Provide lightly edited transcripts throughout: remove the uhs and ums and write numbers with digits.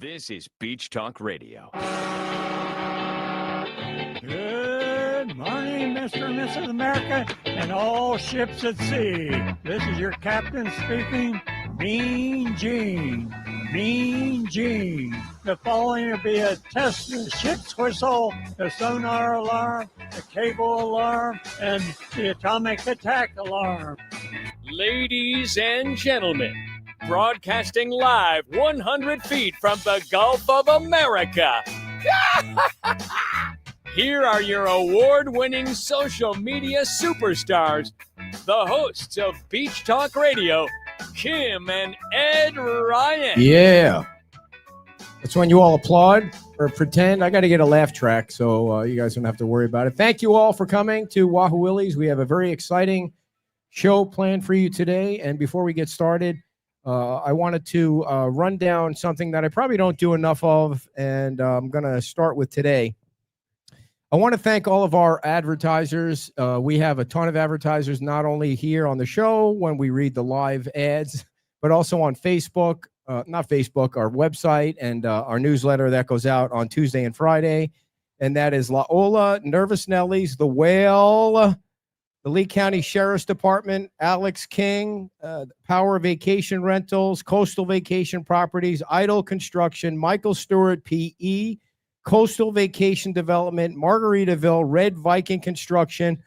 This is Beach Talk Radio. Good morning, Mr. and Mrs. America, and all ships at sea. This is your captain speaking, Mean Gene. Mean Gene. The following will be a test of the ship's whistle, the sonar alarm, the cable alarm, and the atomic attack alarm. Ladies and gentlemen, broadcasting live 100 feet from the Gulf of America. Here are your award-winning social media superstars, the hosts of Beach Talk Radio, Kim and Ed Ryan. Yeah. That's when you all applaud or pretend. I got to get a laugh track, so you guys don't have to worry about it. Thank you all for coming to Wahoo Willie's. We have a very exciting show planned for you today. And before we get started, I wanted to run down something that I probably don't do enough of, and I'm going to start with today. I want to thank all of our advertisers. We have a ton of advertisers, not only here on the show when we read the live ads, but also on Facebook, not Facebook, our website and our newsletter that goes out on Tuesday and Friday. And that is La Ola, Nervous Nellies, The Whale, the Lee County Sheriff's Department, Alex King, Power Vacation Rentals, Coastal Vacation Properties, Idle Construction, Michael Stewart, PE, Coastal Vacation Development, Margaritaville, Red Viking Construction,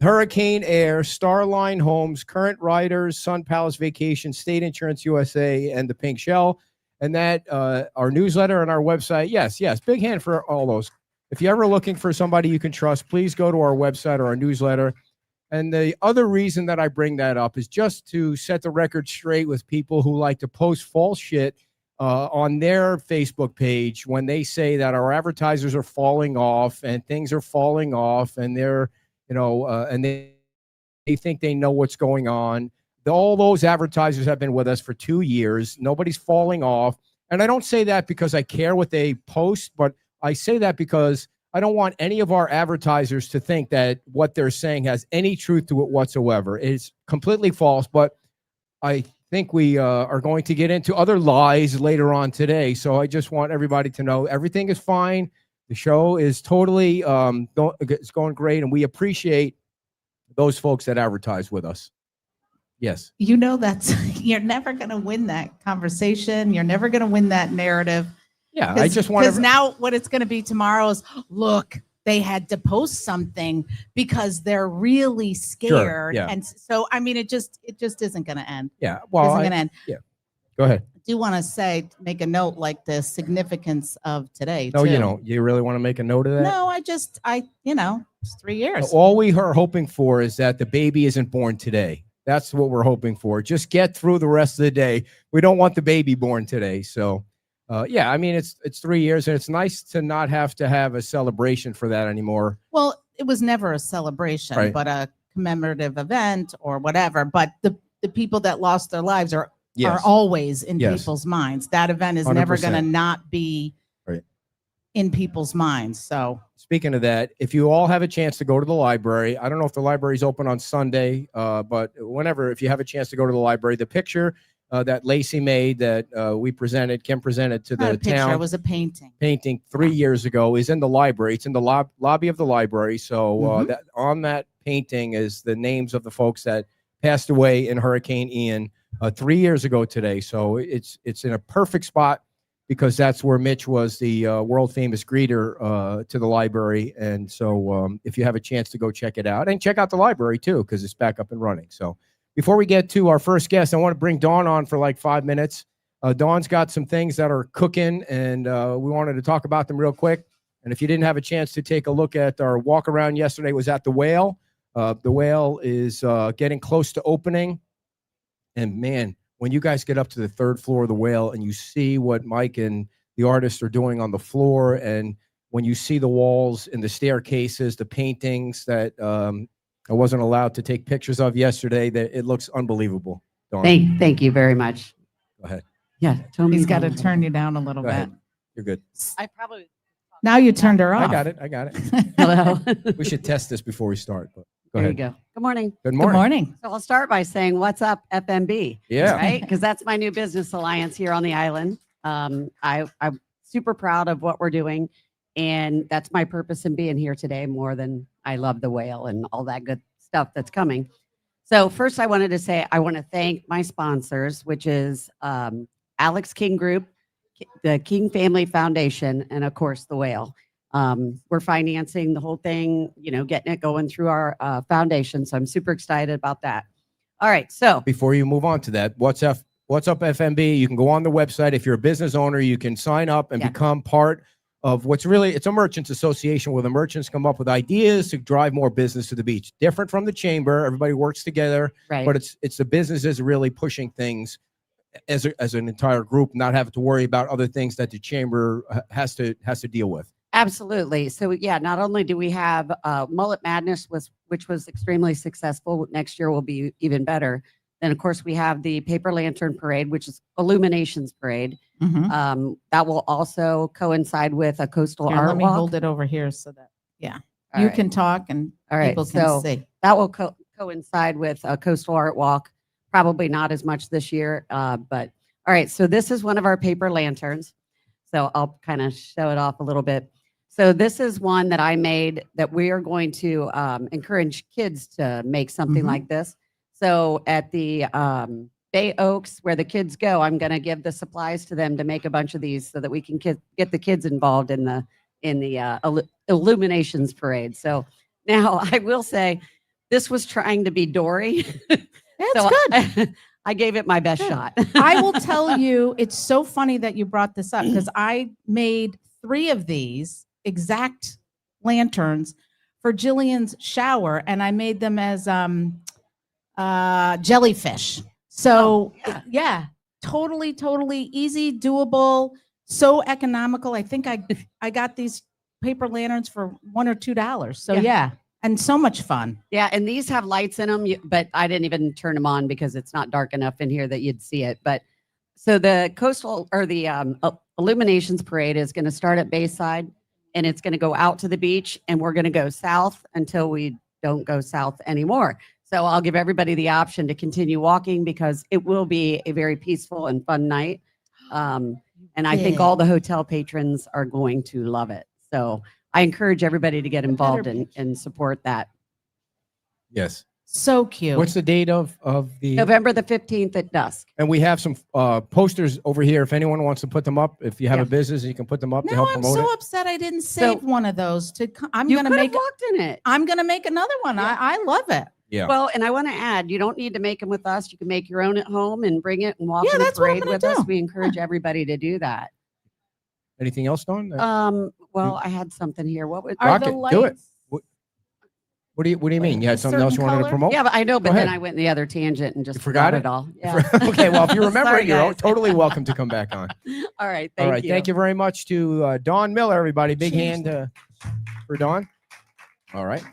Hurricane Air, Starline Homes, Current Riders, Sun Palace Vacation, State Insurance USA, and the Pink Shell. And that, our newsletter and our website. Yes, big hand for all those. If you're ever looking for somebody you can trust, please go to our website or our newsletter. And the other reason that I bring that up is just to set the record straight with people who like to post false shit on their Facebook page when they say that our advertisers are falling off and things are falling off and they're, and they think they know what's going on. All those advertisers have been with us for 2 years. Nobody's falling off. And I don't say that because I care what they post, but I say that because I don't want any of our advertisers to think that what they're saying has any truth to it whatsoever. It's completely false, but I think we are going to get into other lies later on today. So I just want everybody to know everything is fine. The show is totally it's going great, and we appreciate those folks that advertise with us. Yes. You're never going to win that conversation. You're never going to win that narrative. Yeah, I just want to. Because now what it's going to be tomorrow is, look, they had to post something because they're really scared. Sure, yeah. And so, I mean, it just isn't going to end. Yeah. Well, it isn't going to end. Yeah. Go ahead. I do want to make a note like the significance of today. No, too. you really want to make a note of that? No, it's 3 years. All we are hoping for is that the baby isn't born today. That's what we're hoping for. Just get through the rest of the day. We don't want the baby born today. So, yeah, I mean, it's 3 years, and it's nice to not have to have a celebration for that anymore. Well, it was never a celebration, right, but a commemorative event or whatever. But the people that lost their lives are always in people's minds. That event is 100%. Never going to not be in people's minds. So speaking of that, if you all have a chance to go to the library, I don't know if the library's open on Sunday, but whenever, if you have a chance to go to the library, the picture that Lacey made that Kim presented to the town. It was a painting 3 years ago is in the library. It's in the lobby of the library. So that on that painting is the names of the folks that passed away in Hurricane Ian 3 years ago today. So it's in a perfect spot because that's where Mitch was the world famous greeter to the library. And so if you have a chance to go check it out and check out the library too, because it's back up and running. So before we get to our first guest, I want to bring Dawn on for like 5 minutes. Dawn's got some things that are cooking, and we wanted to talk about them real quick. And if you didn't have a chance to take a look at our walk around yesterday, was at the Whale. The Whale is getting close to opening. And man, when you guys get up to the third floor of the Whale and you see what Mike and the artists are doing on the floor, and when you see the walls and the staircases, the paintings that I wasn't allowed to take pictures of yesterday, that it looks unbelievable. Thank you very much. Go ahead. Yeah, he's got to turn you down a little bit. Ahead. You're good. Now you turned her off. I got it. Hello. We should test this before we start. But Go There ahead. you go. Good morning. Good Good morning. morning. So I'll start by saying, what's up, FMB? Yeah. Right? Because that's my new business alliance here on the island. I'm super proud of what we're doing. And that's my purpose in being here today, more than I love the whale and all that good stuff that's coming. So first, I wanted to say I want to thank my sponsors, which is Alex King Group, the King Family Foundation, and of course, the whale. We're financing the whole thing, getting it going through our foundation. So I'm super excited about that. All right. So Before you move on to that, what's up FMB? You can go on the website. If you're a business owner, you can sign up and become part of it's a merchants association where the merchants come up with ideas to drive more business to the beach. Different from the chamber. Everybody works together, right. but it's the businesses really pushing things as an entire group, not having to worry about other things that the chamber has to deal with. Absolutely. So yeah, not only do we have Mullet Madness, which was extremely successful. Next year will be even better. Then of course we have the Paper Lantern Parade, which is Illuminations Parade. Mm-hmm. That will also coincide with a coastal Here, art let me walk. hold it over here so that All you right. can talk and All right, people can so see. That will coincide with a coastal art walk. Probably not as much this year, but all right. So this is one of our paper lanterns. So I'll kind of show it off a little bit. So this is one that I made that we are going to encourage kids to make something like this. So at the Bay Oaks, where the kids go, I'm going to give the supplies to them to make a bunch of these so that we can get the kids involved in the Illuminations Parade. So now I will say this was trying to be Dory. That's So good. I gave it my best shot. I will tell you, it's so funny that you brought this up because I made 3 of these exact lanterns for Jillian's shower, and I made them as jellyfish. So yeah, totally easy, doable, so economical. I think I got these paper lanterns for $1 or $2. So yeah, and so much fun. Yeah, and these have lights in them, but I didn't even turn them on because it's not dark enough in here that you'd see it. But so the coastal or the Illuminations Parade is going to start at Bayside, and it's going to go out to the beach, and we're going to go south until we don't go south anymore. So I'll give everybody the option to continue walking because it will be a very peaceful and fun night. And I think all the hotel patrons are going to love it. So I encourage everybody to get involved and support that. Yes. So cute. What's the date of the November the 15th at dusk. And we have some posters over here. If anyone wants to put them up, if you have a business, you can put them up to No, help I'm promote so it. upset I didn't save one of those. I'm You going to could make have walked in it. I'm going to make another one. I love it. Yeah. Well, and I want to add, you don't need to make them with us. You can make your own at home and bring it and walk Yeah, in the that's what I'm parade gonna with us. do. We encourage everybody to do that. Anything else, Dawn? Well, I had something here. What would Are the Rocket, do it. lights What do you mean? You had A something else you certain wanted to color? promote? Yeah, but I know, but Go then ahead. I went in the other tangent and just You forgot it it? all. Yeah. Okay, well, if you remember Sorry, it, you're guys. totally welcome to come back on. All right. All right. Thank you very much to Dawn Miller, everybody. Big Cheers. hand for Dawn. All right.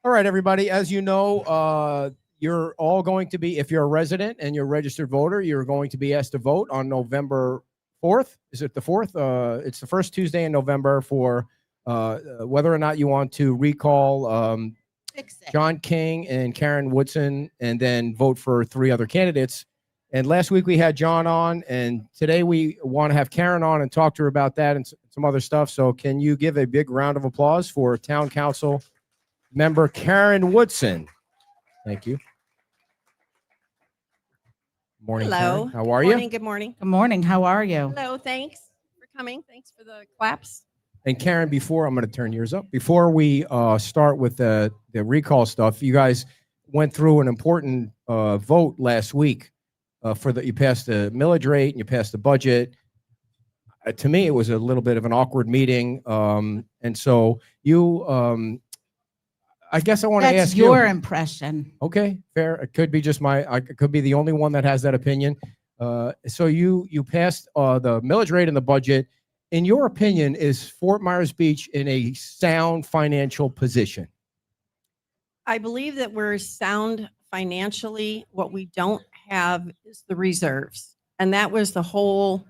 All right, everybody. As you know, you're all going to be, if you're a resident and you're a registered voter, you're going to be asked to vote on November 4th. Is it the 4th? It's the first Tuesday in November for whether or not you want to recall John King and Karen Woodson and then vote for 3 other candidates. And last week we had John on, and today we want to have Karen on and talk to her about that and some other stuff. So can you give a big round of applause for Town Council member Karen Woodson? Thank you. Morning, Hello. Karen. How are Morning, you? good morning. Good morning. How are you? Hello, thanks for coming. Thanks for the claps. And Karen, before I'm going to turn yours up, before we start with the recall stuff, you guys went through an important vote last week you passed the millage rate and you passed the budget. To me, it was a little bit of an awkward meeting. And so you, I guess I want to That's ask your you. impression. Okay, fair. It could be just I could be the only one that has that opinion. So you passed the millage rate and the budget. In your opinion, is Fort Myers Beach in a sound financial position? I believe that we're sound financially. What we don't have is the reserves. And that was the whole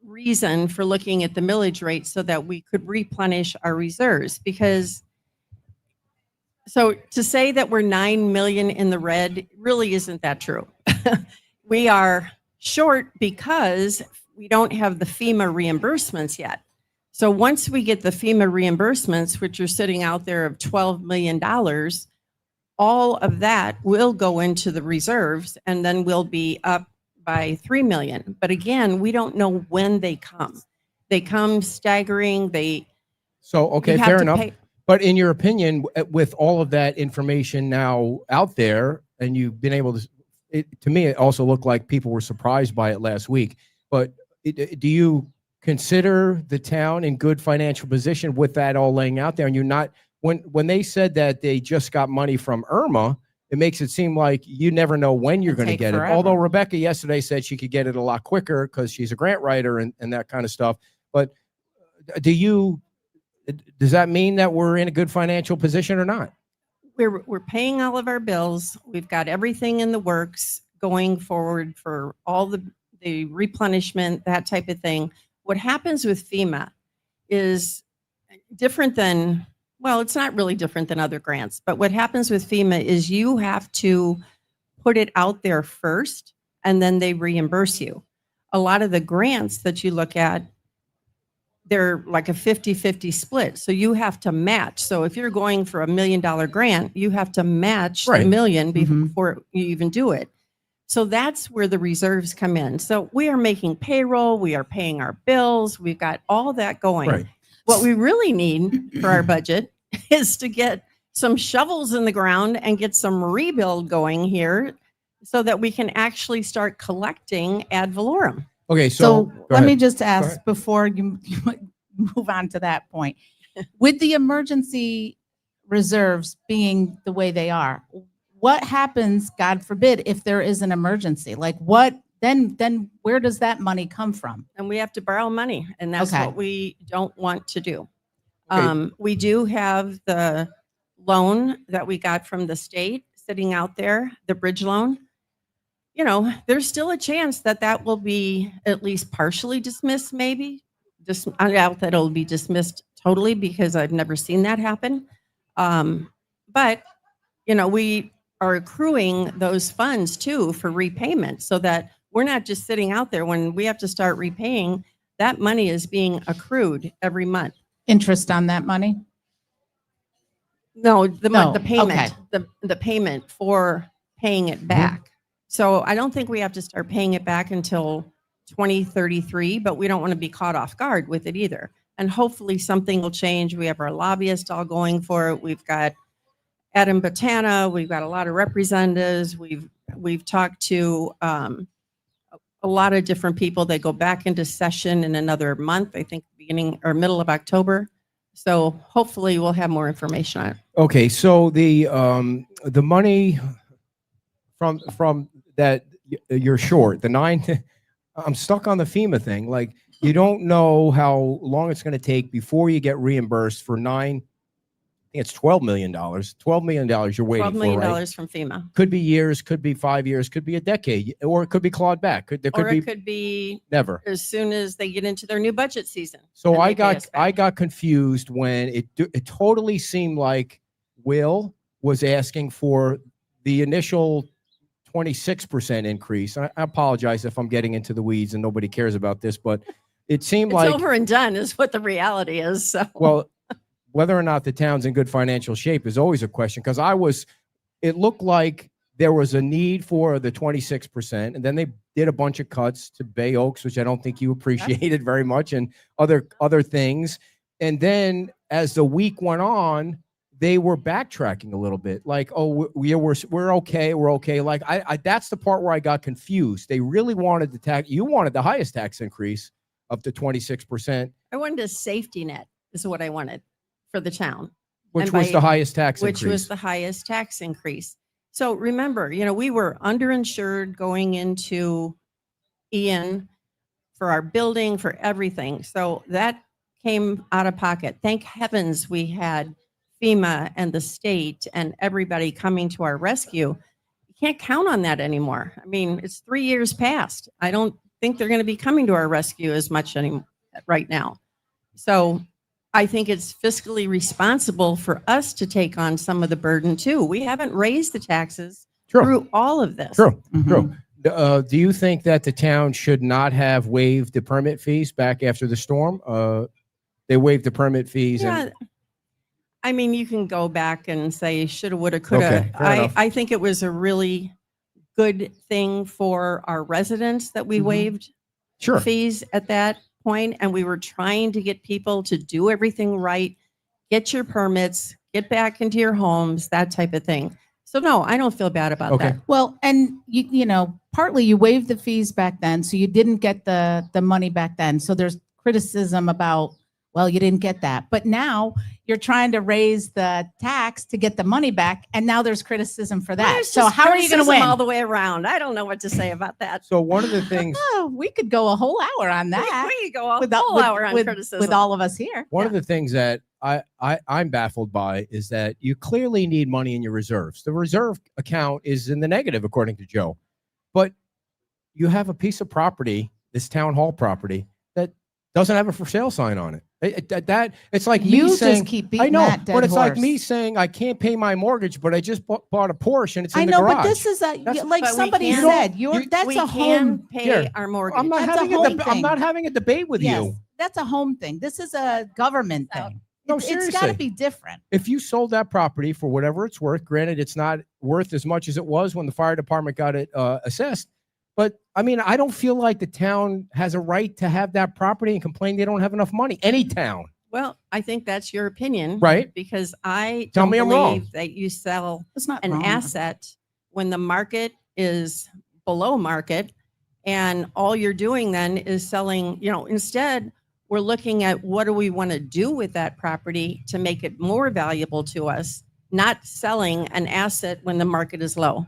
reason for looking at the millage rate so that we could replenish our reserves. Because So to say that we're 9 million in the red really isn't that true. We are short because we don't have the FEMA reimbursements yet. So once we get the FEMA reimbursements, which are sitting out there of $12 million, all of that will go into the reserves and then we'll be up by 3 million. But again, we don't know when they come. They come staggering. Okay, fair enough. But in your opinion, with all of that information now out there, and you've been able to, to me, it also looked like people were surprised by it last week. But do you consider the town in good financial position with that all laying out there? And you're not, when they said that they just got money from Irma, it makes it seem like you never know when you're going to get it. Although Rebecca yesterday said she could get it a lot quicker because she's a grant writer and that kind of stuff. But does that mean that we're in a good financial position or not? We're paying all of our bills. We've got everything in the works going forward for all the replenishment, that type of thing. What happens with FEMA is different than, well, it's not really different than other grants, but what happens with FEMA is you have to put it out there first and then they reimburse you. A lot of the grants that you look at, they're like a 50-50 split. So you have to match. So if you're going for $1 million grant, you have to match the million before you even do it. So that's where the reserves come in. So we are making payroll, we are paying our bills, we've got all that going. Right. What we really need for our budget is to get some shovels in the ground and get some rebuild going here so that we can actually start collecting ad valorem. Okay, so let me just ask before you move on to that point. With the emergency reserves being the way they are, what happens, God forbid, if there is an emergency? Like then where does that money come from? And we have to borrow money, and that's what we don't want to do. We do have the loan that we got from the state sitting out there, the bridge loan. You know, there's still a chance that that will be at least partially dismissed, maybe. I doubt that it'll be dismissed totally because I've never seen that happen. But, you know, we are accruing those funds too for repayment so that we're not just sitting out there when we have to start repaying. That money is being accrued every month. Interest on that money? No, the payment, the payment for paying it back. So I don't think we have to start paying it back until 2033, but we don't want to be caught off guard with it either. And hopefully something will change. We have our lobbyist all going for it. We've got Adam Botana. We've got a lot of representatives. We've talked to a lot of different people. They go back into session in another month, I think beginning or middle of October. So hopefully we'll have more information on it. Okay, so the money from that you're short, I'm stuck on the FEMA thing. Like, you don't know how long it's going to take before you get reimbursed for I think it's $12 million. $12 million you're waiting for, $12 million right? from FEMA. Could be years, could be 5 years, could be a decade, or it could be clawed back. It could be never. As soon as they get into their new budget season. So I got confused when it totally seemed like Will was asking for the initial 26% increase. I apologize if I'm getting into the weeds and nobody cares about this, but it seemed like it's over and done is what the reality is. So well, whether or not the town's in good financial shape is always a question, because it looked like there was a need for the 26%, and then they did a bunch of cuts to Bay Oaks, which I don't think you appreciated very much, and other things. And then as the week went on, they were backtracking a little bit, like, oh, we're okay, we're okay. Like, I that's the part where I got confused. They really wanted you wanted the highest tax increase up to 26%. I wanted a safety net is what I wanted for the town. Which was the highest tax increase. Which was the highest tax increase. So remember, you know, we were underinsured going into Ian for our building, for everything. So that came out of pocket. Thank heavens we had FEMA and the state and everybody coming to our rescue. You can't count on that anymore. I mean, it's 3 years past. I don't think they're going to be coming to our rescue as much anymore right now. So I think it's fiscally responsible for us to take on some of the burden too. We haven't raised the taxes True. through all of this. True. Mhm. True. Do you think that the town should not have waived the permit fees back after the storm? They waived the permit fees. Yeah. I mean, you can go back and say shoulda, woulda, coulda. Okay, fair enough. I think it was a really good thing for our residents that we Mhm. waived Sure. fees at that point, and we were trying to get people to do everything right, get your permits, get back into your homes, that type of thing. So no, I don't feel bad about Okay. that. Well, and you know, partly you waived the fees back then, so you didn't get the money back then. So there's criticism about, well, you didn't get that. But now you're trying to raise the tax to get the money back, and now there's criticism for that. There's So just how are you going to criticism win? all the way around? I don't know what to say about that. So one of the things, Oh, we could go a whole hour on that We could go a with, whole hour on criticism. with all of us here. one of the things that I'm baffled by is that you clearly need money in your reserves. The reserve account is in the negative, according to Joe. But you have a piece of property, this town hall property, that doesn't have a for sale sign on it. It's like You me just saying, keep I beating know, that dead but it's like horse. me saying I can't pay my mortgage, but I just bought a Porsche and it's in I the know, garage. but this is That's- like But we somebody can't- said, that's we a can home. pay Here. our mortgage. I'm not That's a having home I'm thing. not having a debate with Yes, you. that's a home thing. This is a government thing. No, It's got to seriously. be different. If you sold that property for whatever it's worth, granted, it's not worth as much as it was when the fire department got it assessed. But I mean, I don't feel like the town has a right to have that property and complain they don't have enough money. Any town, Well, I think that's your opinion. right? Because I Tell don't me I'm believe wrong. that you sell It's not an wrong. asset when the market is below market, and all you're doing then is selling, instead we're looking at what do we want to do with that property to make it more valuable to us, not selling an asset when the market is low.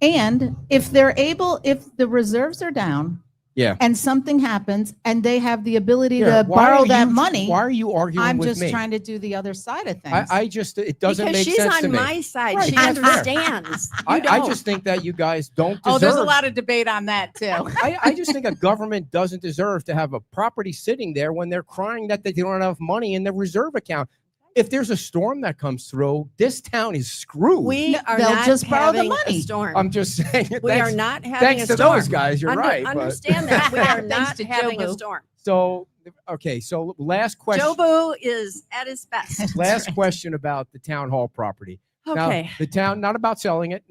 And if if the reserves are down Yeah. and something happens and they have the ability Yeah, to why borrow are that you- money, Why are you arguing I'm with just me? trying to do the other side of things. It doesn't Because make she's sense to on me. my side. Right, She that's fair. understands. You I don't. just think that you guys don't deserve. Oh, there's a lot of debate on that too. I just think a government doesn't deserve to have a property sitting there when they're crying that they don't have enough money in their reserve account. If there's a storm that comes through, this town is screwed. We are they'll not just borrow the having money. a storm. I'm just saying. We are that's- not having Thanks a to storm. those guys, you're right. but- Understand that we are Thanks not to having a Jobu. storm. So, okay. So last question. Jobu is at his best. Last question about the town hall property. Now, Okay. the town, not about selling it.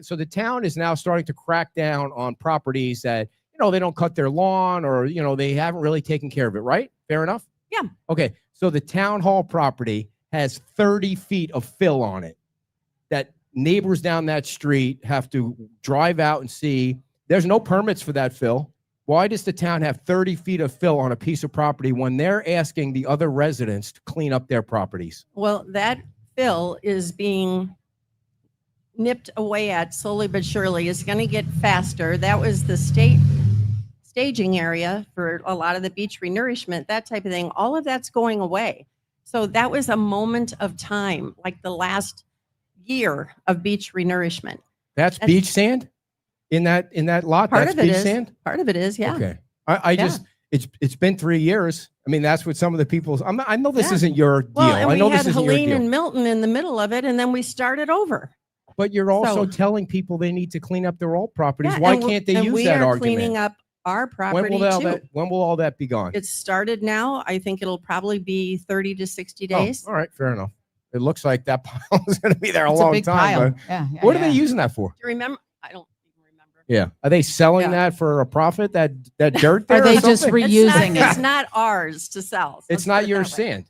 So the town is now starting to crack down on properties that, they don't cut their lawn or, they haven't really taken care of it, right? Fair enough? Yeah. Okay. So the town hall property has 30 feet of fill on it that neighbors down that street have to drive out and see. There's no permits for that fill. Why does the town have 30 feet of fill on a piece of property when they're asking the other residents to clean up their properties? Well, that fill is being nipped away at slowly but surely. It's going to get faster. That was the staging area for a lot of the beach renourishment, that type of thing. All of that's going away. So that was a moment of time, like the last year of beach renourishment. That's beach sand in that lot. Part That's of it beach is. sand. Part of it is, yeah. Okay. I just it's been 3 years. I mean, that's what some of the people. I know this Yeah. isn't your deal. Well, and I know we this had isn't your Helene deal. and Milton in the middle of it, and then we started over. But you're also So- telling people they need to clean up their old properties. Yeah, Why and can't they and use we that are argument? cleaning up our property too. When will all that be gone? It started now. I think it'll probably be 30 to 60 Oh, days. all right, fair enough. It looks like that pile is going to be there a It's long a big time. pile. But Yeah, what are they using that for? Do you remember? I don't even remember. Yeah, are they selling Yeah. that for a profit? That dirt there? Are they or just something? reusing It's it? not ours to sell. It's Let's not put it your that way. sand.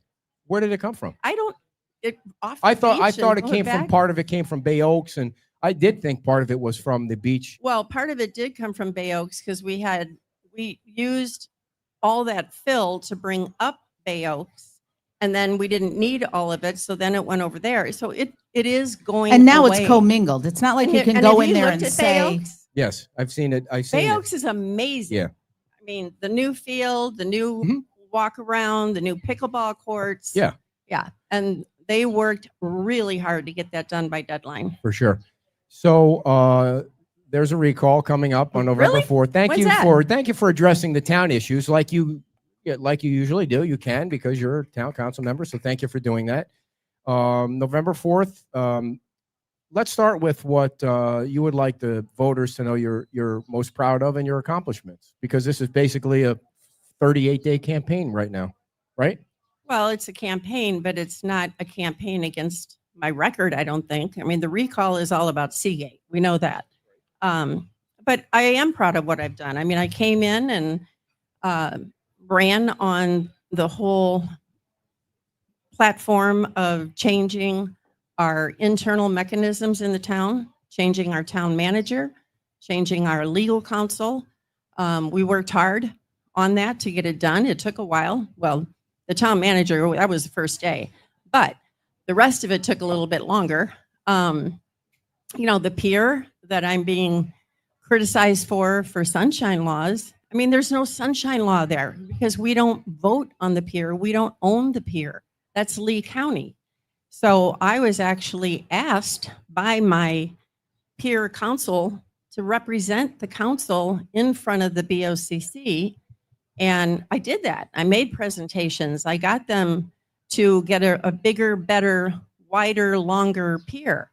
Where did it come from? I don't. It off. I the thought beach and it pull came from back. part of it came from Bay Oaks, and I did think part of it was from the beach. Well, part of it did come from Bay Oaks because we used all that fill to bring up Bay Oaks, and then we didn't need all of it, so then it went over there. So it is going. And now away. it's commingled. It's not like And you can and go have in you there looked and at Bay say, Oaks? Yes, I've seen it. I've seen Bay it. Oaks is amazing. Yeah. I mean, the new field, the new Mhm. walk around, the new pickleball courts. Yeah. Yeah. And they worked really hard to get that done by deadline. For sure. So there's a recall coming up on November Really? 4th. Thank When's you that? for addressing the town issues like you Yeah, like you usually do. You can because you're a town council member. So thank you for doing that. November 4th. Let's start with what you would like the voters to know you're most proud of and your accomplishments, because this is basically a 38-day campaign right now, right? Well, it's a campaign, but it's not a campaign against my record, I don't think. I mean, the recall is all about Seagate. We know that. But I am proud of what I've done. I mean, I came in and ran on the whole platform of changing our internal mechanisms in the town, changing our town manager, changing our legal counsel. We worked hard on that to get it done. It took a while. Well, the town manager, that was the first day, but the rest of it took a little bit longer. The pier that I'm being criticized for sunshine laws. I mean, there's no sunshine law there because we don't vote on the pier. We don't own the pier. That's Lee County. So I was actually asked by my peer council to represent the council in front of the BOCC. And I did that. I made presentations. I got them to get a bigger, better, wider, longer pier,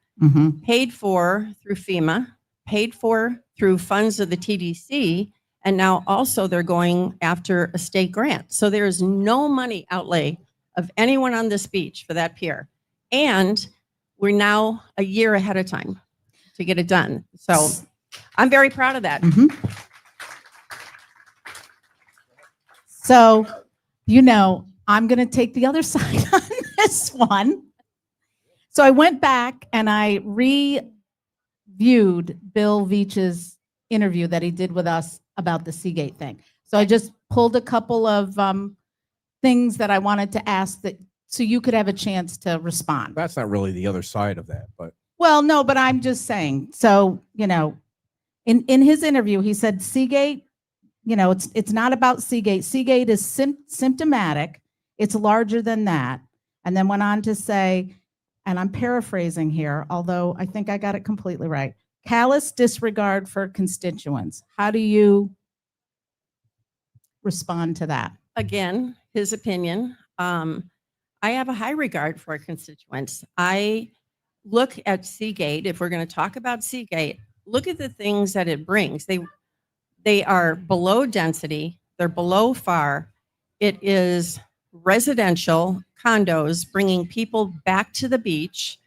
paid for through FEMA, paid for through funds of the TDC, and now also they're going after a state grant. So there is no money outlay of anyone on this beach for that pier. And we're now a year ahead of time to get it done. So I'm very proud of that. So, I'm going to take the other side on this one. So I went back and I reviewed Bill Veach's interview that he did with us about the Seagate thing. So I just pulled a couple of things that I wanted to ask so you could have a chance to respond. That's not really the other side of that, but. Well, no, but I'm just saying. So, in his interview, he said Seagate, it's not about Seagate. Seagate is symptomatic. It's larger than that. And then went on to say, and I'm paraphrasing here, although I think I got it completely right, callous disregard for constituents. How do you respond to that? Again, his opinion. I have a high regard for our constituents. I look at Seagate, if we're going to talk about Seagate, look at the things that it brings. They are below density. They're below FAR. It is residential condos bringing people back to the beach.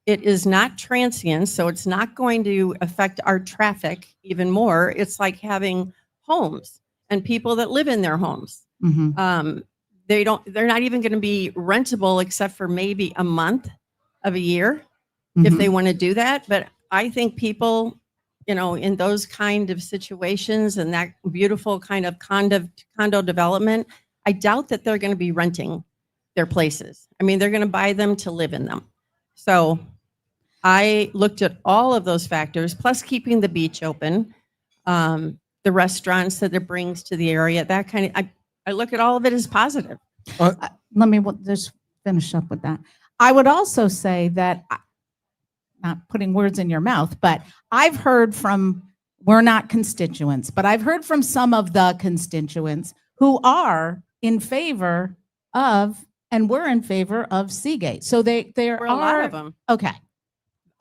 It is not transient, so it's not going to affect our traffic even more. It's like having homes and people that live in their homes. They're not even going to be rentable except for maybe a month of a year if they want to do that. But I think people, in those kind of situations and that beautiful kind of condo development, I doubt that they're going to be renting their places. I mean, they're going to buy them to live in them. So I looked at all of those factors, plus keeping the beach open, the restaurants that it brings to the area, that kind of, I look at all of it as positive. Let me just finish up with that. I would also say that, not putting words in your mouth, but I've heard from, we're not constituents, but I've heard from some of the constituents who are in favor of, and we're in favor of Seagate. So there are a lot of them. Okay.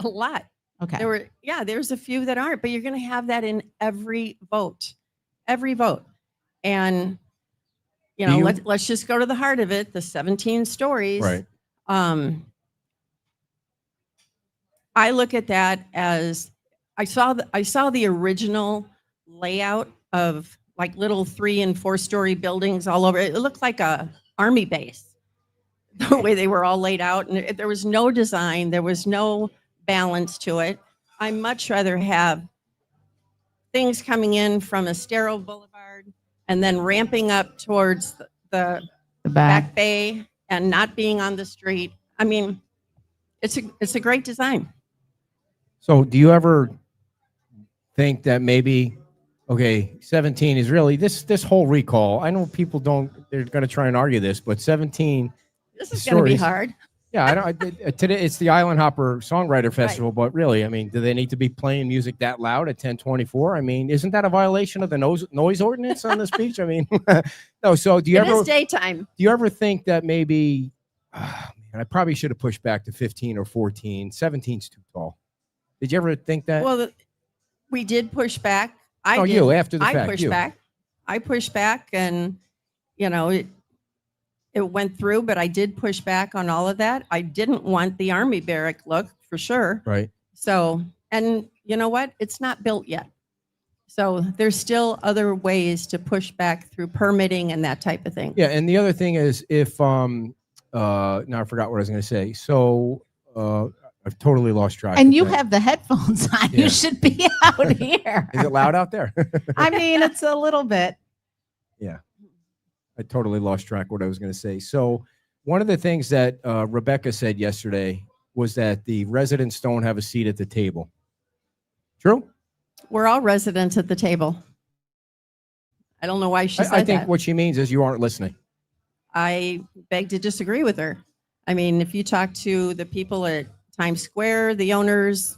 A lot. Okay. There's a few that aren't, but you're going to have that in every vote. And let's just go to the heart of it. The 17 stories. Right. I look at that as I saw the original layout of like little 3- and 4-story buildings all over. It looked like a army base, the way they were all laid out, and there was no design. There was no balance to it. I much rather have things coming in from Estero Boulevard and then ramping up towards the back bay and not being on the street. I mean, it's a great design. So do you ever think that maybe, 17 is really this whole recall? I know people they're going to try and argue this, but 17. This is going to be hard. Yeah, today it's the Island Hopper Songwriter Festival, but really, I mean, do they need to be playing music that loud at 10:24? I mean, isn't that a violation of the noise ordinance on this beach? I mean, no. So do you It ever is daytime. do you ever think that maybe I probably should have pushed back to 15 or 14? 17's too tall. Did you ever think that? Well, we did push back. You after the fact. I pushed back. I pushed back, and it went through, but I did push back on all of that. I didn't want the Army barrack look for sure. Right. So, and you know what? It's not built yet. So there's still other ways to push back through permitting and that type of thing. Yeah, and the other thing is if now I forgot what I was going to say. So I've totally lost track. And you have the headphones on. Yeah. You should be out here. Is it loud out there? I mean, it's a little bit. Yeah. I totally lost track of what I was going to say. So one of the things that Rebecca said yesterday was that the residents don't have a seat at the table. True? We're all residents at the table. I don't know why she said I think that. what she means is you aren't listening. I beg to disagree with her. I mean, if you talk to the people at Times Square, the owners,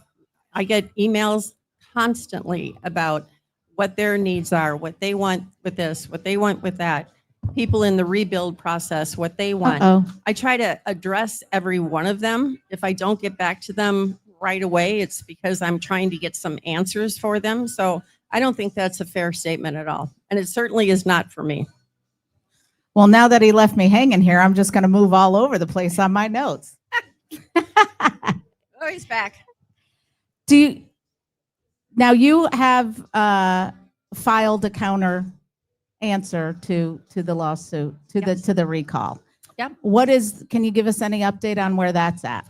I get emails constantly about what their needs are, what they want with this, what they want with that. People in the rebuild process, what they want. I try to address every one of them. If I don't get back to them right away, it's because I'm trying to get some answers for them. So I don't think that's a fair statement at all. And it certainly is not for me. Well, now that he left me hanging here, I'm just going to move all over the place on my notes. Oh, he's back. Now you have filed a counter answer to the lawsuit, to the recall. Yep. Can you give us any update on where that's at?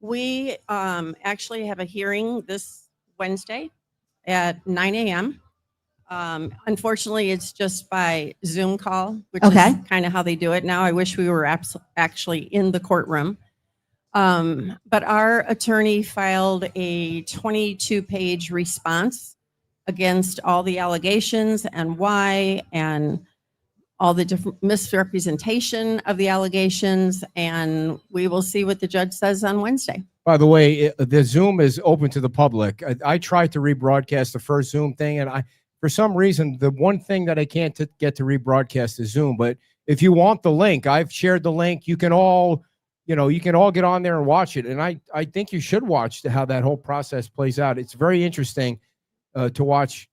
We actually have a hearing this Wednesday at 9 a.m. Unfortunately, it's just by Zoom call, which is kind of how they do it now. I wish we were actually in the courtroom. But our attorney filed a 22-page response against all the allegations and why, and all the different misrepresentation of the allegations. And we will see what the judge says on Wednesday. By the way, the Zoom is open to the public. I tried to rebroadcast the first Zoom thing, and for some reason, the one thing that I can't get to rebroadcast is Zoom. But if you want the link, I've shared the link. You can all get on there and watch it. And I think you should watch how that whole process plays out. It's very interesting to watch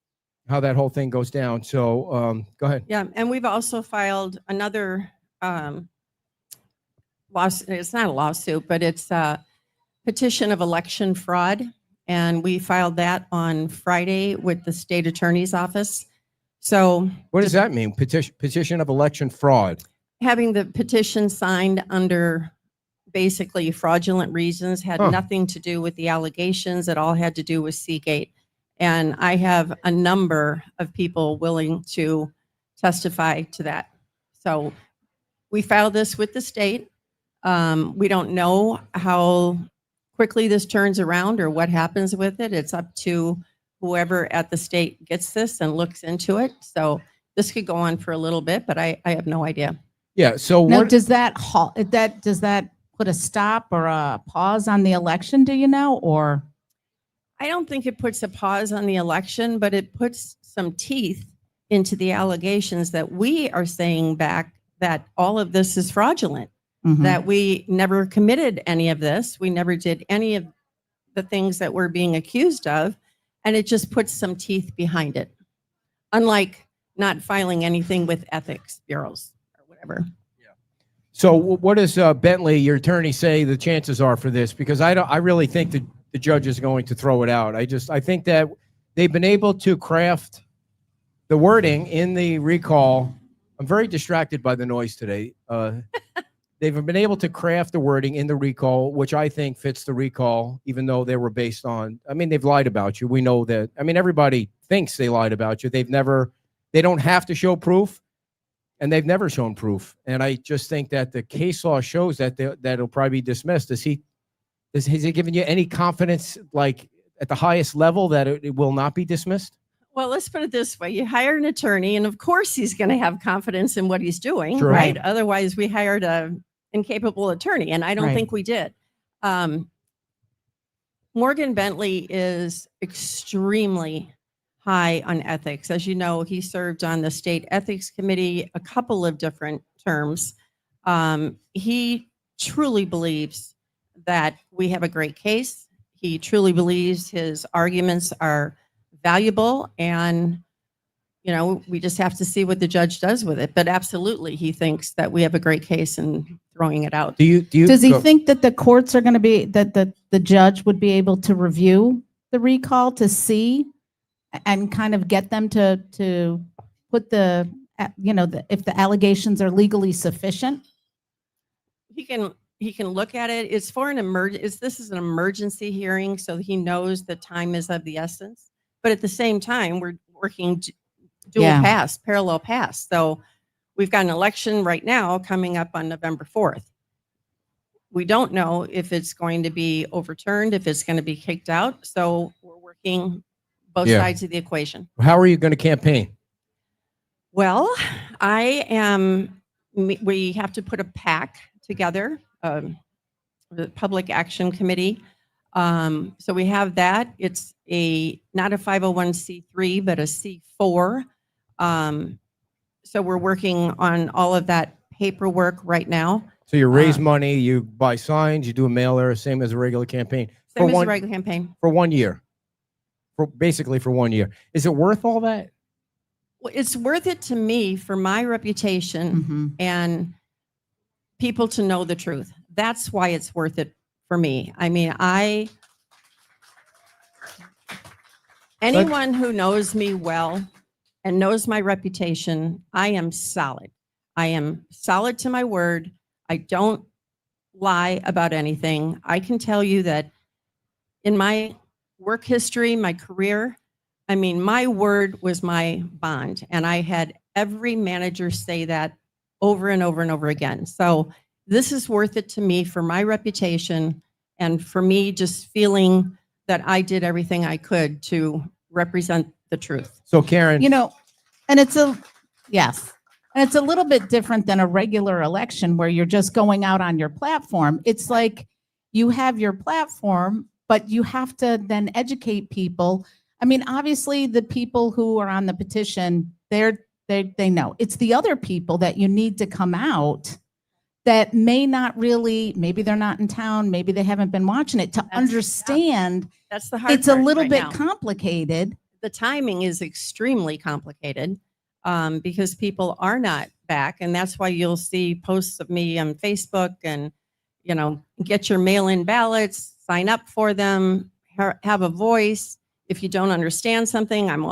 how that whole thing goes down. So go ahead. Yeah, and we've also filed another lawsuit. It's not a lawsuit, but it's a petition of election fraud. And we filed that on Friday with the state attorney's office. So what does that mean? Petition of election fraud? Having the petition signed under basically fraudulent reasons, had nothing to do with the allegations. It all had to do with Seagate. And I have a number of people willing to testify to that. So we filed this with the state. We don't know how quickly this turns around or what happens with it. It's up to whoever at the state gets this and looks into it. So this could go on for a little bit, but I have no idea. Yeah. So now, does that put a stop or a pause on the election? Do you know? Or I don't think it puts a pause on the election, but it puts some teeth into the allegations that we are saying back that all of this is fraudulent, that we never committed any of this. We never did any of the things that we're being accused of. And it just puts some teeth behind it. Unlike not filing anything with ethics bureaus or whatever. So what does Bentley, your attorney, say the chances are for this? Because I really think that the judge is going to throw it out. I think that they've been able to craft the wording in the recall. I'm very distracted by the noise today. They've been able to craft the wording in the recall, which I think fits the recall, even though they were based on, they've lied about you. We know that. Everybody thinks they lied about you. They don't have to show proof. And they've never shown proof. And I just think that the case law shows that it'll probably be dismissed. Has he given you any confidence, like at the highest level, that it will not be dismissed? Well, let's put it this way. You hire an attorney, and of course he's going to have confidence in what he's doing, Sure. right? Otherwise, we hired an incapable attorney, and I don't Right. think we did. Morgan Bentley is extremely high on ethics. As you know, he served on the state ethics committee a couple of different terms. He truly believes that we have a great case. He truly believes his arguments are valuable, and we just have to see what the judge does with it. But absolutely, he thinks that we have a great case and throwing it out. Does he think that the courts are going to be, that the judge would be able to review the recall to see and kind of get them to put the, if the allegations are legally sufficient? He can look at it. It's for this is an emergency hearing, so he knows the time is of the essence. But at the same time, we're working parallel pass. So we've got an election right now coming up on November 4th. We don't know if it's going to be overturned, if it's going to be kicked out. So we're working both sides of the equation. How are you going to campaign? Well, we have to put a PAC together, the Public Action Committee. So we have that. It's not a 501c3, but a C4. So we're working on all of that paperwork right now. So you raise money, you buy signs, you do a mailer, same as a regular campaign. Same as a regular campaign. For 1 year. Basically for 1 year. Is it worth all that? Well, it's worth it to me for my reputation and people to know the truth. That's why it's worth it for me. I mean, anyone who knows me well and knows my reputation, I am solid. I am solid to my word. I don't lie about anything. I can tell you that in my work history, my career, I mean, my word was my bond. And I had every manager say that over and over and over again. So this is worth it to me for my reputation and for me just feeling that I did everything I could to represent the truth. So Karen, and it's a little bit different than a regular election where you're just going out on your platform. It's like you have your platform, but you have to then educate people. I mean, obviously the people who are on the petition, they know. It's the other people that you need to come out that may not really, maybe they're not in town, maybe they haven't been watching it to understand. That's the hard It's a part little right bit now. complicated. The timing is extremely complicated because people are not back. And that's why you'll see posts of me on Facebook and, get your mail-in ballots, sign up for them, have a voice. If you don't understand something, I'm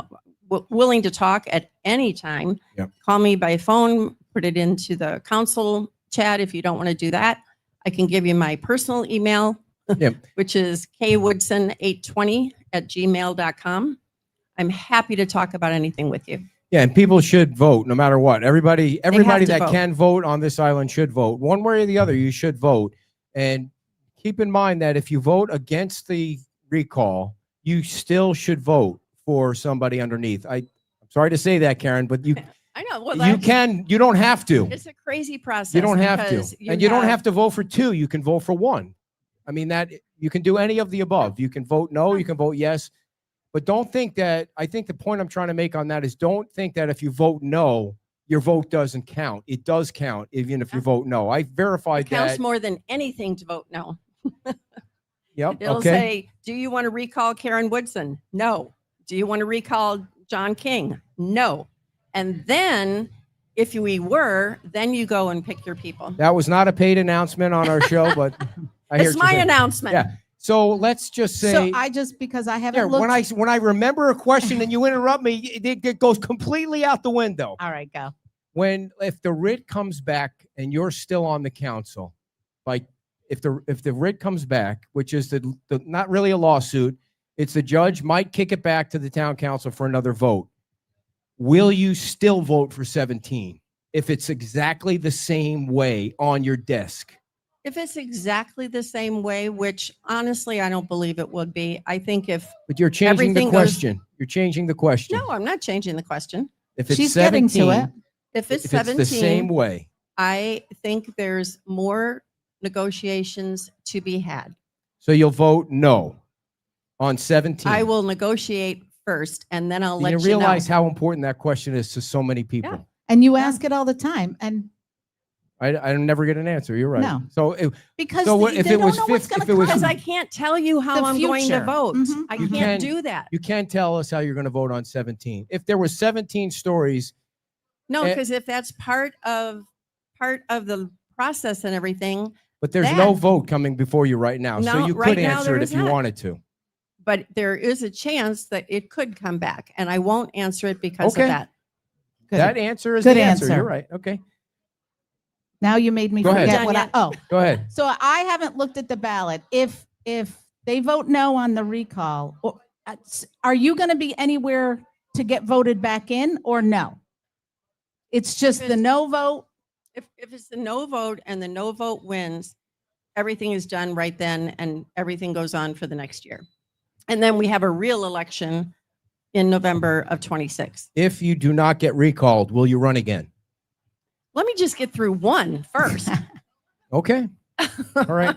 willing to talk at any time. Yep. Call me by phone, put it into the council chat. If you don't want to do that, I can give you my personal email, which is kwoodson820@gmail.com. I'm happy to talk about anything with you. yeah, and people should vote no matter what. Everybody to that vote. can vote on this island should vote. One way or the other, you should vote. And keep in mind that if you vote against the recall, you still should vote for somebody underneath. I'm sorry to say that, Karen, but you I know. Well, you don't have to. It's a crazy process. You don't have to. because And you don't have to vote for two. You can vote for one. I mean, that you can do any of the above. You can vote no, you can vote yes. But don't think that, I think the point I'm trying to make on that is don't think that if you vote no, your vote doesn't count. It does count, even if you vote no. I verified It counts that. more than anything to vote no. Yep. It'll Okay. say, do you want to recall Karen Woodson? No. Do you want to recall John King? No. And then if we were, then you go and pick your people. That was not a paid announcement on our show, but I hear It's what my you're saying. announcement. Yeah. So let's just say, So because I haven't yeah, looked. when I remember a question and you interrupt me, it goes completely out the window. All right, go. If the writ comes back and you're still on the council, like if the writ comes back, which is the not really a lawsuit, it's the judge might kick it back to the town council for another vote. Will you still vote for 17 if it's exactly the same way on your desk? If it's exactly the same way, which honestly, I don't believe it would be. I think if, But you're changing the Everything goes- question. You're changing the question. no, I'm not changing the question. If it's She's 17, getting to it. If it's if 17, it's the same way. I think there's more negotiations to be had. So you'll vote no on 17. I will negotiate first, and then I'll let You you realize know. how important that question is to so many people. Yeah. And you ask it all the time, and I never get an answer. You're right. No. So because So they if it don't was know what's 50 going if to it was- Because come. I can't tell you how The I'm going to future. vote. Mhm. I You can't can- do that. you can't tell us how you're going to vote on 17. If there was 17 stories, No, Eh. because if that's part of the process and everything, but there's no That- vote coming before you right now, so No, you right could now answer there it is if you not. wanted to. but there is a chance that it could come back, and I won't answer it because Okay. of that. Good. That answer is Good the answer. answer. You're right. Okay, Now you made me Go ahead. forget Done what I. yet? Oh, go ahead. so I haven't looked at the ballot. If they vote no on the recall, are you going to be anywhere to get voted back in, or no? It's just the It's- no vote. If it's the no vote and the no vote wins, everything is done right then, and everything goes on for the next year. And then we have a real election in November of 26. If you do not get recalled, will you run again? Let me just get through one first. Okay. All right.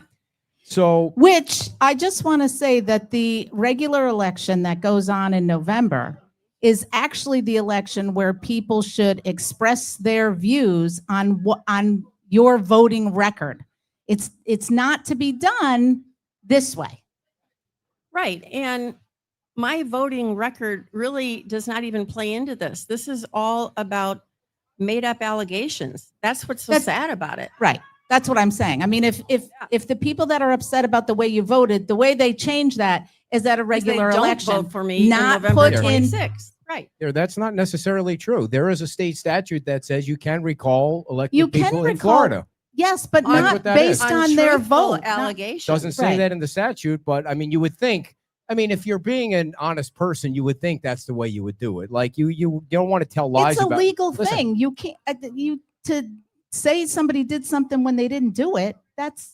So Which I just want to say that the regular election that goes on in November is actually the election where people should express their views on what on your voting record. It's not to be done this way. Right. And my voting record really does not even play into this. This is all about made up allegations. That's what's so That's- sad about it. Right. That's what I'm saying. I mean, if the people that are upset about the way you voted, the way they change that is at a Because they regular don't election. vote for me not in November put in- 26th. Right. that's not necessarily true. There is a state statute that says you can recall elected You can people in recall- Florida. Yes, but On- That's not what that based is. on their Untruthful vote. Not- allegations. Doesn't say Right. that in the statute, but I mean, you would think. I mean, if you're being an honest person, you would think that's the way you would do it. Like you don't want to tell lies It's a about. legal Listen. thing. You can't to say somebody did something when they didn't do it. That's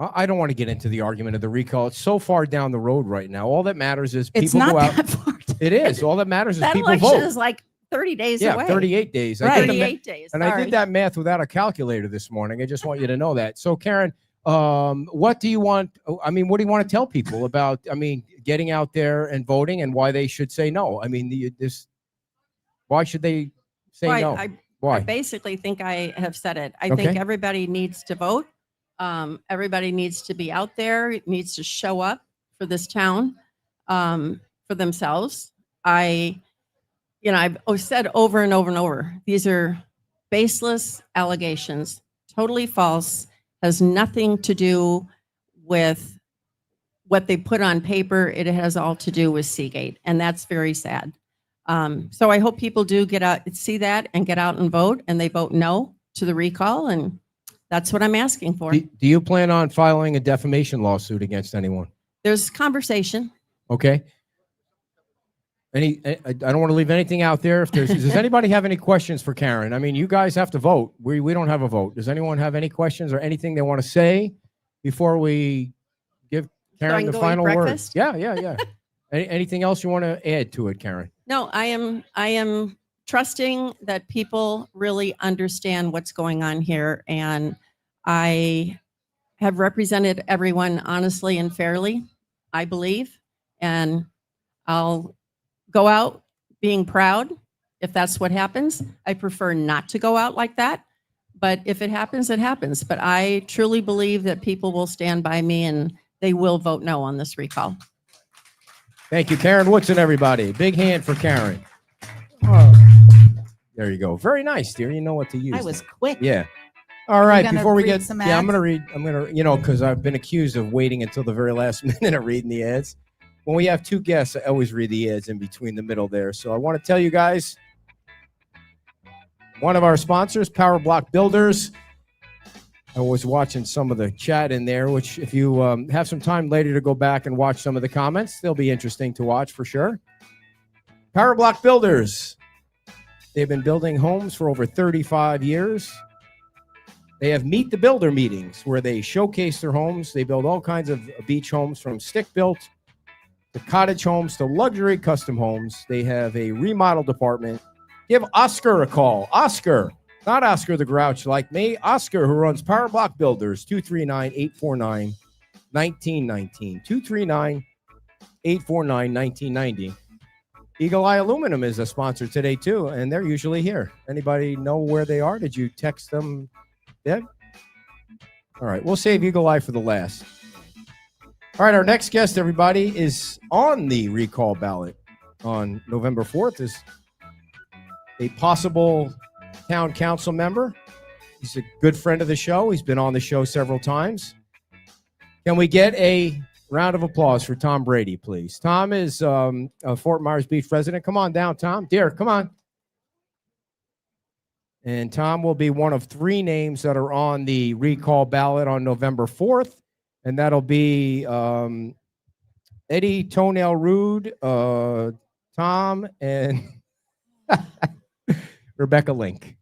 I don't want to get into the argument of the recall. It's so far down the road right now. All that matters is people it's not go out. that far. It is. All that matters is That people election vote. is like 30 days Yeah, away. 38 days. Right. I did the 38 days. and I Sorry. did that math without a calculator this morning. I just want you to know that. So, Karen, what do you want? I mean, what do you want to tell people about? I mean, getting out there and voting, and why they should say no. I mean, why should they say Well, no? I Why? basically think I have said it. I Okay. think everybody needs to vote. Everybody needs to be out there, needs to show up for this town for themselves. I've said over and over and over, these are baseless allegations, totally false, has nothing to do with what they put on paper. It has all to do with Seagate, and that's very sad. So I hope people do get out, see that, and get out and vote, and they vote no to the recall, and that's what I'm asking for. Do you plan on filing a defamation lawsuit against anyone? There's conversation. Okay. I don't want to leave anything out there. If does anybody have any questions for Karen? I mean, you guys have to vote. We don't have a vote. Does anyone have any questions or anything they want to say before we give Karen can the go eat final word? breakfast? Yeah. Anything else you want to add to it, Karen? No, I am trusting that people really understand what's going on here, and I have represented everyone honestly and fairly, I believe, and I'll go out being proud if that's what happens. I prefer not to go out like that, but if it happens, it happens. But I truly believe that people will stand by me and they will vote no on this recall. Thank you, Karen Woodson, everybody. Big hand for Karen. There you go. Very nice, dear. You know what to use. I was quick. Yeah. All right. gonna Before we read get, some I'm ads? going to read, because I've been accused of waiting until the very last minute of reading the ads. When we have two guests, I always read the ads in between the middle there. So I want to tell you guys, one of our sponsors, Power Block Builders. I was watching some of the chat in there, which if you have some time later to go back and watch some of the comments, they'll be interesting to watch for sure. Power Block Builders. They've been building homes for over 35 years. They have Meet the Builder meetings where they showcase their homes. They build all kinds of beach homes from stick-built to cottage homes to luxury custom homes. They have a remodel department. Give Oscar a call. Oscar, Not Oscar the Grouch like me. Oscar, who runs Power Block Builders, 239-849-1919. 239-849-1990. Eagle Eye Aluminum is a sponsor today, too, and they're usually here. Anybody know where they are? Did you text them, Deb? All right, we'll save Eagle Eye for the last. All right, our next guest, everybody, is on the recall ballot on November 4th. Is a possible town council member. He's a good friend of the show. He's been on the show several times. Can we get a round of applause for Tom Brady, please? Tom is a Fort Myers Beach resident. Come on down, Tom. Dear, come on. And Tom will be one of 3 names that are on the recall ballot on November 4th. And that'll be Eddie Toenail Rude, Tom, and Rebecca Link.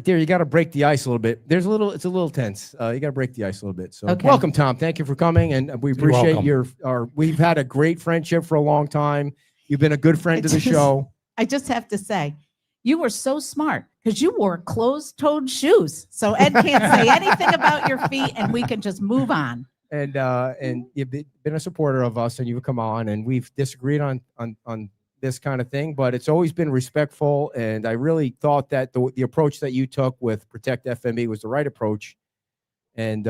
Dear, you got to break the ice a little bit. It's a little tense. You got to break the ice a little bit. So Welcome, Tom. Thank you for coming. And we appreciate we've had a great friendship for a long time. You've been a good friend to the show. I just have to say, you were so smart because you wore closed-toed shoes. So Ed can't say anything about your feet and we can just move on. And you've been a supporter of us and you've come on and we've disagreed on this kind of thing, but it's always been respectful. And I really thought that the approach that you took with Protect FMB was the right approach. And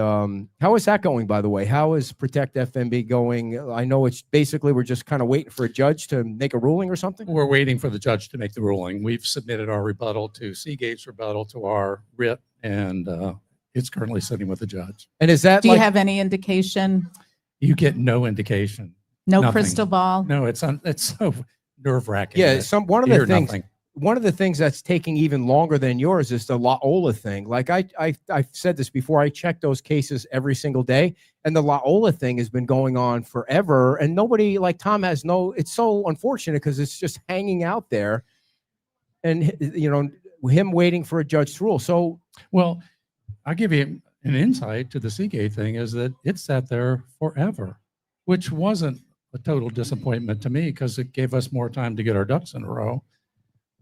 how is that going, by the way? How is Protect FMB going? I know it's basically we're just kind of waiting for a judge to make a ruling or something. We're waiting for the judge to make the ruling. We've submitted our rebuttal to Seagate's rebuttal to our writ, and it's currently sitting with the judge. And is that Do you have any indication? You get no indication. No Nothing. Crystal ball? No, it's so nerve-wracking. Yeah, one of the things. Nothing. One of the things that's taking even longer than yours is the Laola thing. Like I've said this before, I check those cases every single day, and the Laola thing has been going on forever, and nobody, like Tom, has no. It's so unfortunate because it's just hanging out there, and him waiting for a judge to rule. So, well, I'll give you an insight to the Seagate thing is that it sat there forever, which wasn't a total disappointment to me because it gave us more time to get our ducks in a row.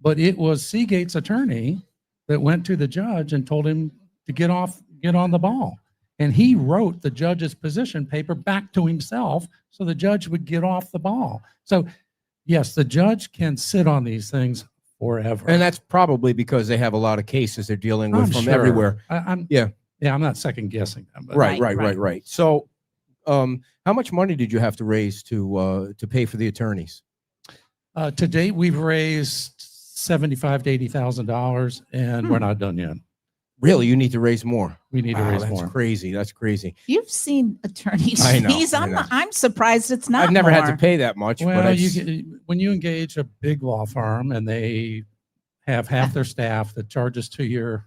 But it was Seagate's attorney that went to the judge and told him to get on the ball. And he wrote the judge's position paper back to himself so the judge would get off the ball. So, yes, the judge can sit on these things forever. And that's probably because they have a lot of cases they're dealing with from everywhere. I'm not second guessing them. But Right. So, how much money did you have to raise to pay for the attorneys? To date, we've raised $75,000 to $80,000, and we're not done yet. Really, you need to raise more. We need to raise more. That's crazy. You've seen attorneys' I know, fees. I know. I'm surprised it's not. I've never had more. to pay that much. Well, but when you engage a big law firm and they have half their staff that charges to your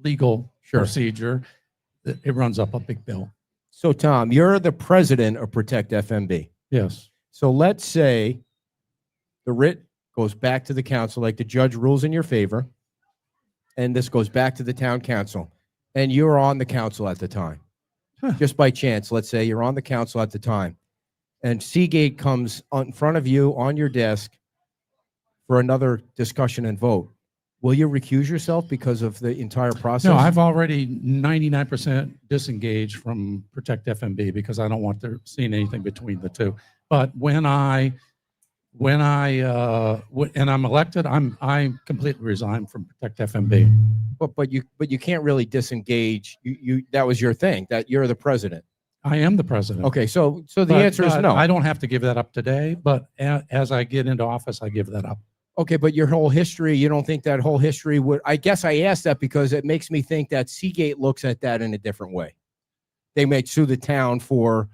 legal procedure, it runs up a big bill. So, Tom, you're the president of Protect FMB. Yes. So let's say the writ goes back to the council, like the judge rules in your favor, and this goes back to the town council, and you're on the council at the time. Just by chance, let's say you're on the council at the time, and Seagate comes in front of you on your desk for another discussion and vote. Will you recuse yourself because of the entire process? No, I've already 99% disengaged from Protect FMB because I don't want to see anything between the two. But when I'm elected, I completely resign from Protect FMB. But you can't really disengage. You that was your thing, that you're the president. I am the president. Okay, so the answer is no. I don't have to give that up today, but as I get into office, I give that up. Okay, but your whole history, you don't think that whole history would, I guess I asked that because it makes me think that Seagate looks at that in a different way. They may sue the town for,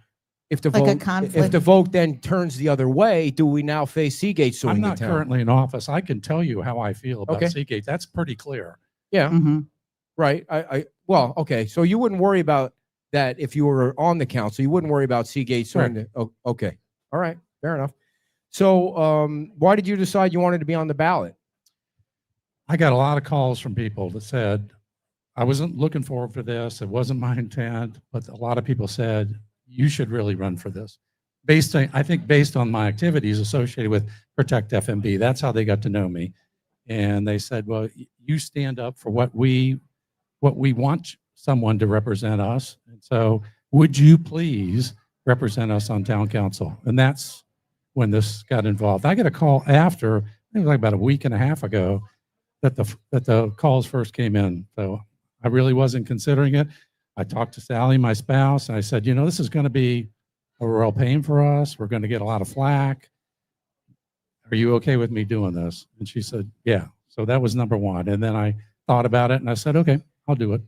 if the vote then turns the other way, do we now face Seagate suing the town? I'm not currently in office. I can tell you how I feel about Seagate. That's pretty clear. Yeah, Mm-hmm. right. Well, okay, so you wouldn't worry about that if you were on the council. You wouldn't worry about Seagate suing. Okay, all right, fair enough. So why did you decide you wanted to be on the ballot? I got a lot of calls from people that said, I wasn't looking forward for this. It wasn't my intent, but a lot of people said, you should really run for this. I think based on my activities associated with Protect FMB, that's how they got to know me. And they said, well, you stand up for what we want someone to represent us. And so would you please represent us on town council? And that's when this got involved. I got a call after, I think it was like about a week and a half ago, that the calls first came in. So I really wasn't considering it. I talked to Sally, my spouse, and I said, this is going to be a real pain for us. We're going to get a lot of flack. Are you okay with me doing this? And she said, yeah. So that was number one. And then I thought about it and I said, okay, I'll do it.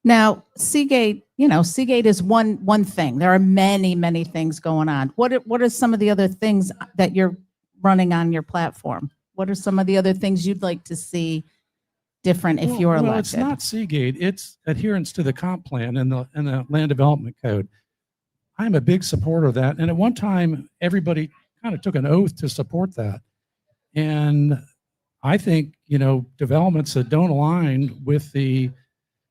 Now, Seagate, Seagate is one thing. There are many, many things going on. What are some of the other things that you're running on your platform? What are some of the other things you'd like to see different if you're elected? It's not Seagate. It's adherence to the comp plan and the land development code. I'm a big supporter of that. And at one time, everybody kind of took an oath to support that. And I think, developments that don't align with the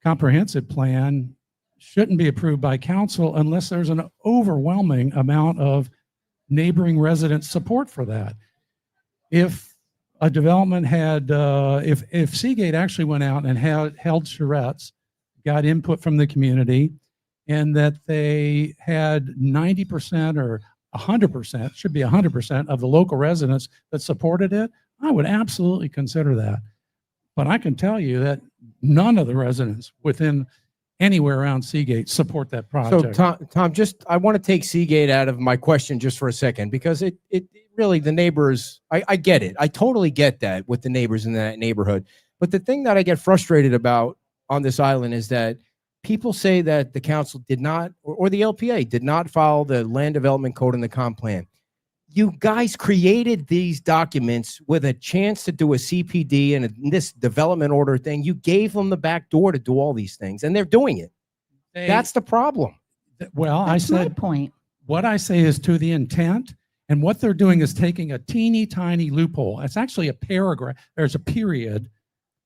comprehensive plan shouldn't be approved by council unless there's an overwhelming amount of neighboring resident support for that. If a development had, if Seagate actually went out and held charrettes, got input from the community, and that they had 90% or 100%, should be 100% of the local residents that supported it, I would absolutely consider that. But I can tell you that none of the residents within anywhere around Seagate support that project. So Tom, I want to take Seagate out of my question just for a second, because it really, the neighbors, I get it. I totally get that with the neighbors in that neighborhood. But the thing that I get frustrated about on this island is that people say that the council did not, or the LPA did not follow the land development code and the comp plan. You guys created these documents with a chance to do a CPD and this development order thing. You gave them the back door to do all these things, and they're doing it. That's the problem. Well, That's I my said, point. what I say is to the intent, and what they're doing is taking a teeny tiny loophole. It's actually a paragraph. There's a period.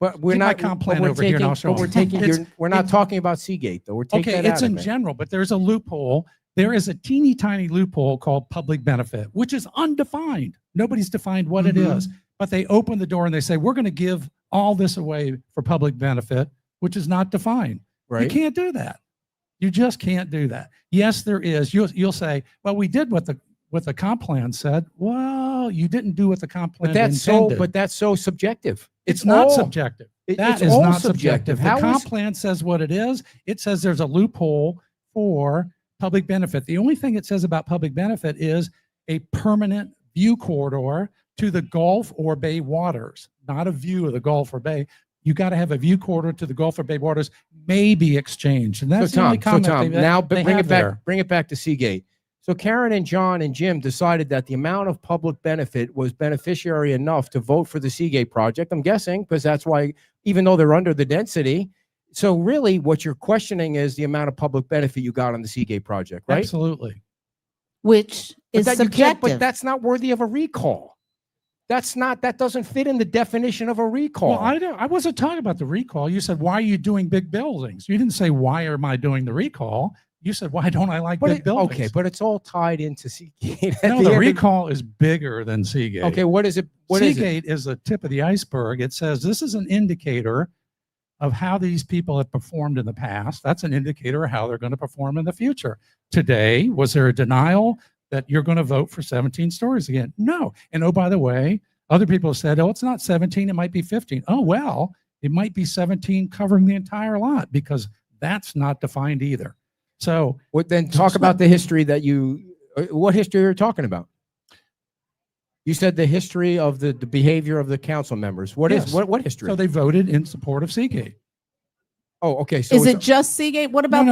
But we're Keep not my comp plan over here, and I'll show we're them. taking. We're not talking about Seagate though. We're taking Okay, that it's out of in it. general, but there's a loophole. There is a teeny tiny loophole called public benefit, which is undefined. Nobody's defined what it is, but they open the door and they say, we're going to give all this away for public benefit, which is not defined. Right. You can't do that. You just can't do that. Yes, there is. You'll say, well, we did what the comp plan said. Well, you didn't do what the comp plan intended. But that's so subjective. It's not subjective. That It's is all not subjective. The How comp is, plan says what it is. It says there's a loophole for public benefit. The only thing it says about public benefit is a permanent view corridor to the Gulf or Bay waters, not a view of the Gulf or Bay. You got to have a view corridor to the Gulf or Bay waters, may be exchanged. And that's the only comment bring it back to Seagate. So Karen and John and Jim decided that the amount of public benefit was beneficiary enough to vote for the Seagate project. I'm guessing because that's why, even though they're under the density. So really what you're questioning is the amount of public benefit you got on the Seagate project, right? Absolutely. Which is subjective. But that's not worthy of a recall. That doesn't fit in the definition of a recall. Well, I wasn't talking about the recall. You said, why are you doing big buildings? You didn't say, why am I doing the recall? You said, why don't I like big buildings? Okay, but it's all tied into Seagate. No, the recall is bigger than Seagate. Okay, what is it? Seagate is the tip of the iceberg. It says this is an indicator of how these people have performed in the past. That's an indicator of how they're going to perform in the future. Today, was there a denial that you're going to vote for 17 stories again? No. And oh, by the way, other people have said, oh, it's not 17, it might be 15. Oh, well, it might be 17 covering the entire lot, because that's not defined either. So then talk about the history that what history you're talking about? You said the history of the behavior of the council members. What history? So they voted in support of Seagate. Oh, okay. So is it just Seagate? What about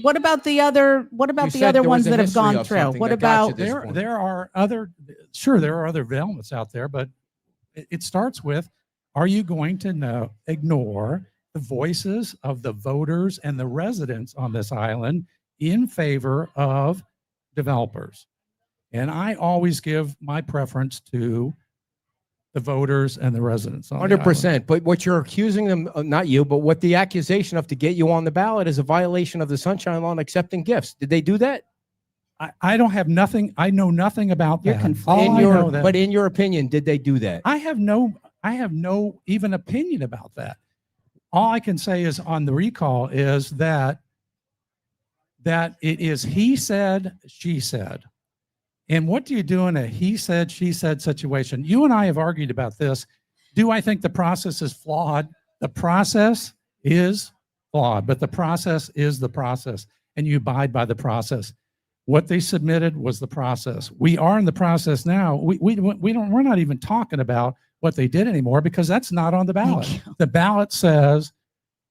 what about the other ones that have gone through? What about there are other developments out there, but it starts with, are you going to ignore the voices of the voters and the residents on this island in favor of developers? And I always give my preference to the voters and the residents. 100%. But what you're accusing them, not you, but what the accusation of to get you on the ballot is a violation of the Sunshine Law and accepting gifts. Did they do that? I don't have nothing. I know nothing about that. But in your opinion, did they do that? I have no, I have no even opinion about that. All I can say is on the recall is that it is he said, she said. And what do you do in a he said, she said situation? You and I have argued about this. Do I think the process is flawed? The process is flawed, but the process is the process, and you abide by the process. What they submitted was the process. We are in the process now. We're not even talking about what they did anymore because that's not on the ballot. The ballot says,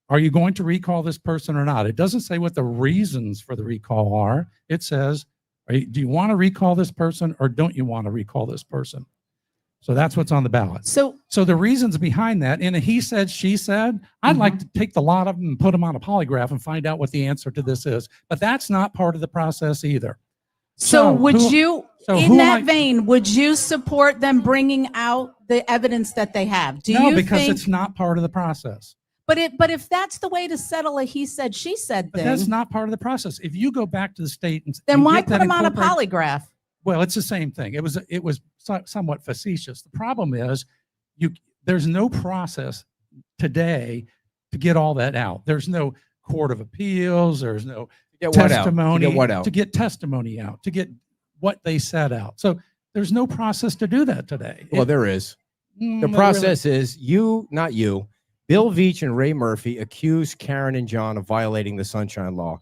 are you going to recall this person or not? It doesn't say what the reasons for the recall are. It says, do you want to recall this person or don't you want to recall this person? So that's what's on the ballot. So the reasons behind that, in a he said, she said, I'd like to take the lot of them and put them on a polygraph and find out what the answer to this is. But that's not part of the process either. So would you, in that vein, would you support them bringing out the evidence that they have? No, because it's not part of the process. But if that's the way to settle a he said, she said thing. But that's not part of the process. If you go back to the state and then why put them on a polygraph? Well, it's the same thing. It was somewhat facetious. The problem is there's no process today to get all that out. There's no court of appeals. There's no testimony to get testimony out, to get what they said out. So there's no process to do that today. Well, there is. The process is not you. Bill Veach and Ray Murphy accused Karen and John of violating the Sunshine Law.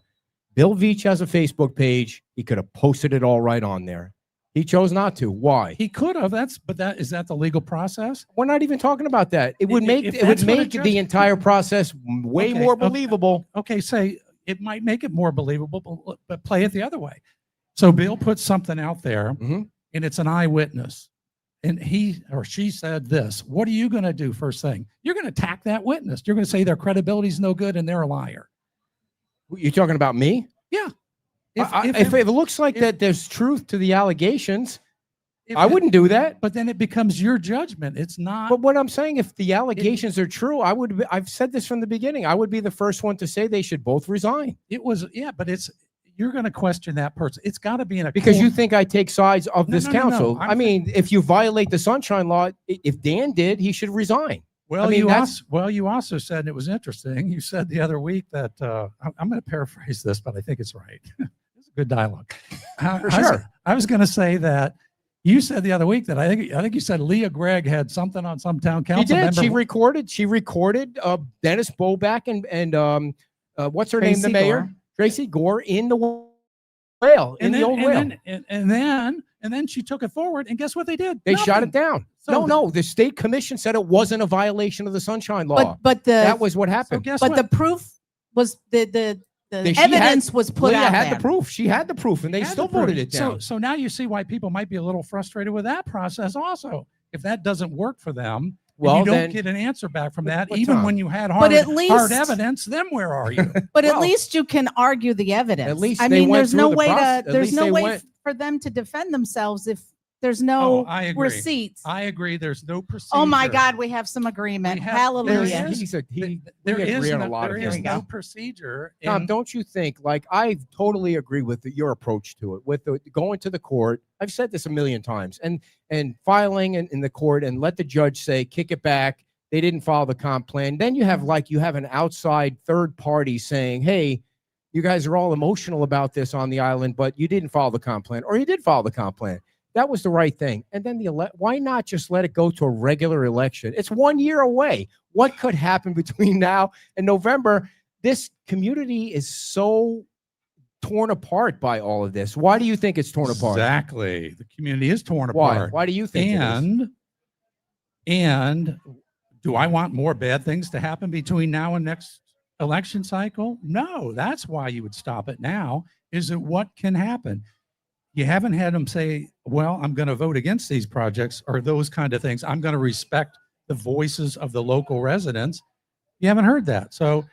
Bill Veach has a Facebook page. He could have posted it all right on there. He chose not to. Why? He could have. Is that the legal process? We're not even talking about that. It would make the entire process way more believable. Okay, say it might make it more believable, but play it the other way. So Bill puts something out there, and it's an eyewitness, and he or she said this. What are you going to do first thing? You're going to attack that witness. You're going to say their credibility is no good and they're a liar. You're talking about me? Yeah. If it looks like that there's truth to the allegations, I wouldn't do that. But then it becomes your judgment. It's not. But what I'm saying, if the allegations are true, I've said this from the beginning. I would be the first one to say they should both resign. But you're going to question that person. It's got to be in a because you think I take sides of this council. No. I mean, if you violate the Sunshine Law, if Dan did, he should resign. Well, you also said, and it was interesting. You said the other week that I'm going to paraphrase this, but I think it's right. It's a good dialogue. For sure. I was going to say that you said the other week that I think you said Leah Gregg had something on some town council member. She recorded Dennis Boback and what's her name, the mayor, Tracy Gore, in the whale, in the old whale. And then she took it forward, and guess what they did? They shot it down. So no, the state commission said it wasn't a violation of the Sunshine Law. But that was what happened. So the proof was the evidence was put out there. Leah had the proof. She had the proof, and they still voted it down. So now you see why people might be a little frustrated with that process also. If that doesn't work for them, well, you don't get an answer back from that, even when you had hard evidence, then where are you? But at least you can argue the evidence. At least there's no way for them to defend themselves if there's no receipts. I agree. There's no procedure. Oh my God, we have some agreement. Hallelujah. There is no procedure. Tom, don't you think, like, I totally agree with your approach to it, with going to the court. I've said this a million times, and filing in the court and let the judge say, kick it back. They didn't follow the comp plan. Then you have an outside third party saying, hey, you guys are all emotional about this on the island, but you didn't follow the comp plan, or you did follow the comp plan. That was the right thing. And then why not just let it go to a regular election? It's 1 year away. What could happen between now and November? This community is so torn apart by all of this. Why do you think it's torn apart? Exactly. The community is torn apart. Why do you think And do I want more bad things to happen between now and next election cycle? No, that's why you would stop it now, is that what can happen? You haven't had them say, well, I'm going to vote against these projects or those kind of things. I'm going to respect the voices of the local residents. You haven't heard that. So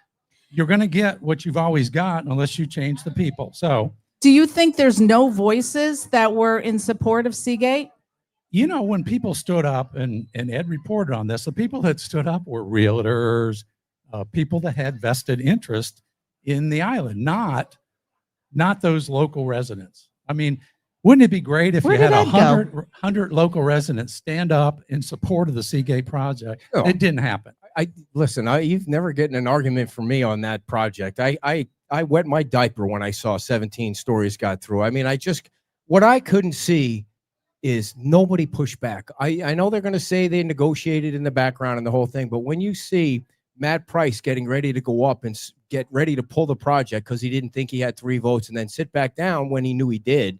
you're going to get what you've always got unless you change the people. So do you think there's no voices that were in support of Seagate? You know, when people stood up, and Ed reported on this, the people that stood up were realtors, people that had vested interest in the island, not those local residents. I mean, Wouldn't it be great if Where you had did that go? 100 local residents stand up in support of the Seagate project? No. It didn't happen. Listen, you've never gotten an argument from me on that project. I wet my diaper when I saw 17 stories got through. I mean, what I couldn't see is nobody pushed back. I know they're going to say they negotiated in the background and the whole thing, but when you see Matt Price getting ready to go up and get ready to pull the project because he didn't think he had 3 votes and then sit back down when he knew he did.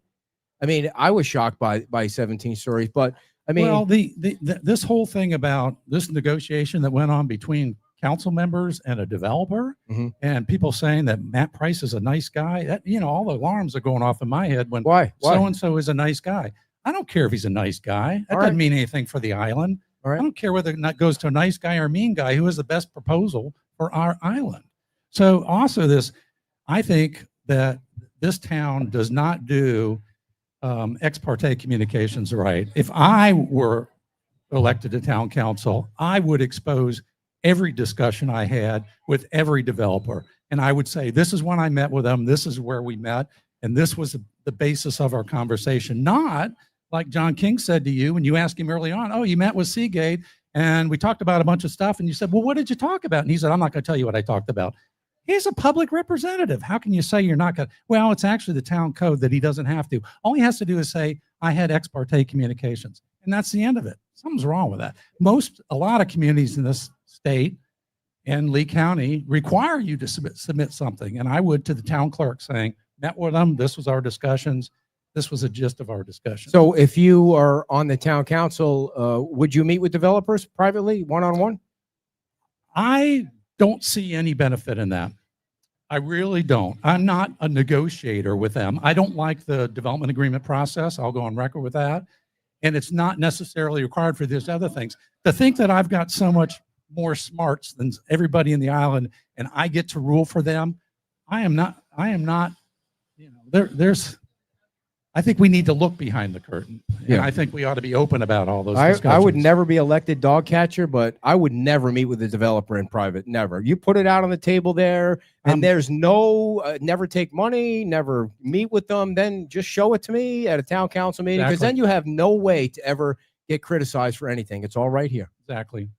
I mean, I was shocked by 17 stories, but I mean, well, this whole thing about this negotiation that went on between council members and a developer, and people saying that Matt Price is a nice guy, that, all the alarms are going off in my head when so-and-so is a nice guy. I don't care if he's a nice guy. That doesn't mean anything for the island. I don't care whether it goes to a nice guy or a mean guy. Who has the best proposal for our island? So also I think that this town does not do ex parte communications right. If I were elected to town council, I would expose every discussion I had with every developer. And I would say, this is when I met with them, this is where we met, and this was the basis of our conversation. Not like John King said to you when you asked him early on, oh, you met with Seagate and we talked about a bunch of stuff. And you said, well, what did you talk about? And he said, I'm not going to tell you what I talked about. He's a public representative. How can you say you're not going to? Well, it's actually the town code that he doesn't have to. All he has to do is say, I had ex parte communications. And that's the end of it. Something's wrong with that. A lot of communities in this state and Lee County require you to submit something. And I would to the town clerk saying, met with them. This was our discussions. This was a gist of our discussion. So if you are on the town council, would you meet with developers privately, one-on-one? I don't see any benefit in that. I really don't. I'm not a negotiator with them. I don't like the development agreement process. I'll go on record with that. And it's not necessarily required for these other things. To think that I've got so much more smarts than everybody in the island and I get to rule for them, I am not, I think we need to look behind the curtain. And I think we ought to be open about all those discussions. I would never be elected dog catcher, but I would never meet with a developer in private. Never. You put it out on the table there, and there's no, never take money, never meet with them. Then just show it to me at a town council meeting, because then you have no way to ever get criticized for anything. It's all right here. Exactly.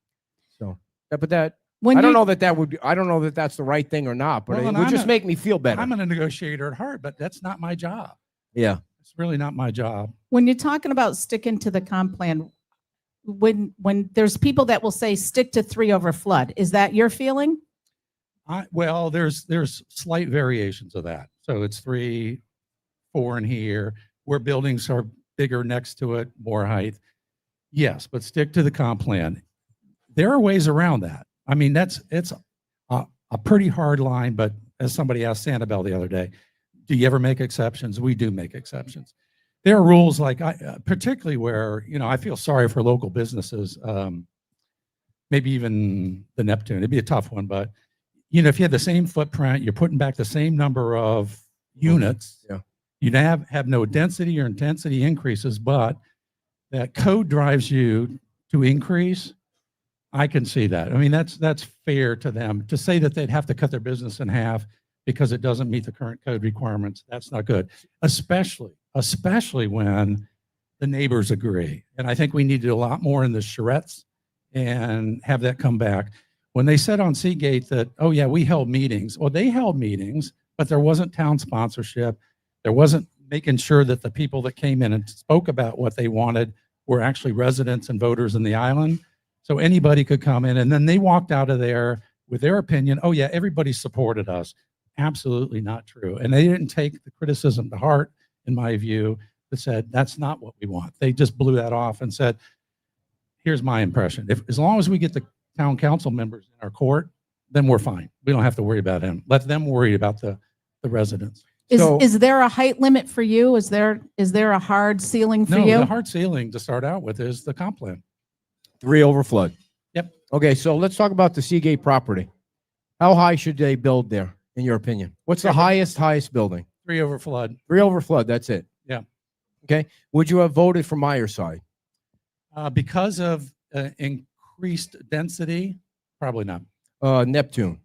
So, but that. I don't know that that's the right thing or not, but it would just make me feel better. I'm a negotiator at heart, but that's not my job. Yeah. It's really not my job. When you're talking about sticking to the comp plan, when there's people that will say stick to 3 over flood, is that your feeling? Well, there's slight variations of that. So it's 3, 4 in here, where buildings are bigger next to it, more height. Yes, but stick to the comp plan. There are ways around that. I mean, it's a pretty hard line, but as somebody asked Sanibel the other day, do you ever make exceptions? We do make exceptions. There are rules like, particularly where, I feel sorry for local businesses, maybe even the Neptune. It'd be a tough one, but, if you had the same footprint, you're putting back the same number of units, you'd have no density or intensity increases, but that code drives you to increase. I can see that. I mean, that's fair to them. To say that they'd have to cut their business in half because it doesn't meet the current code requirements, that's not good, especially when the neighbors agree. And I think we need to do a lot more in the charrettes and have that come back. When they said on Seagate that, oh yeah, we held meetings. Well, they held meetings, but there wasn't town sponsorship. There wasn't making sure that the people that came in and spoke about what they wanted were actually residents and voters in the island. So anybody could come in, and then they walked out of there with their opinion. Oh yeah, everybody supported us. Absolutely not true. And they didn't take the criticism to heart, in my view, that said, that's not what we want. They just blew that off and said, here's my impression. As long as we get the town council members in our court, then we're fine. We don't have to worry about them. Let them worry about the residents. Is there a height limit for you? Is there a hard ceiling for you? No, the hard ceiling to start out with is the comp plan. 3 over flood. Yep. Okay, so let's talk about the Seagate property. How high should they build there, in your opinion? What's the highest building? 3 over flood. 3 over flood, that's it. Yeah. Okay. Would you have voted for Meyer side? Because of increased density, probably not. Neptune.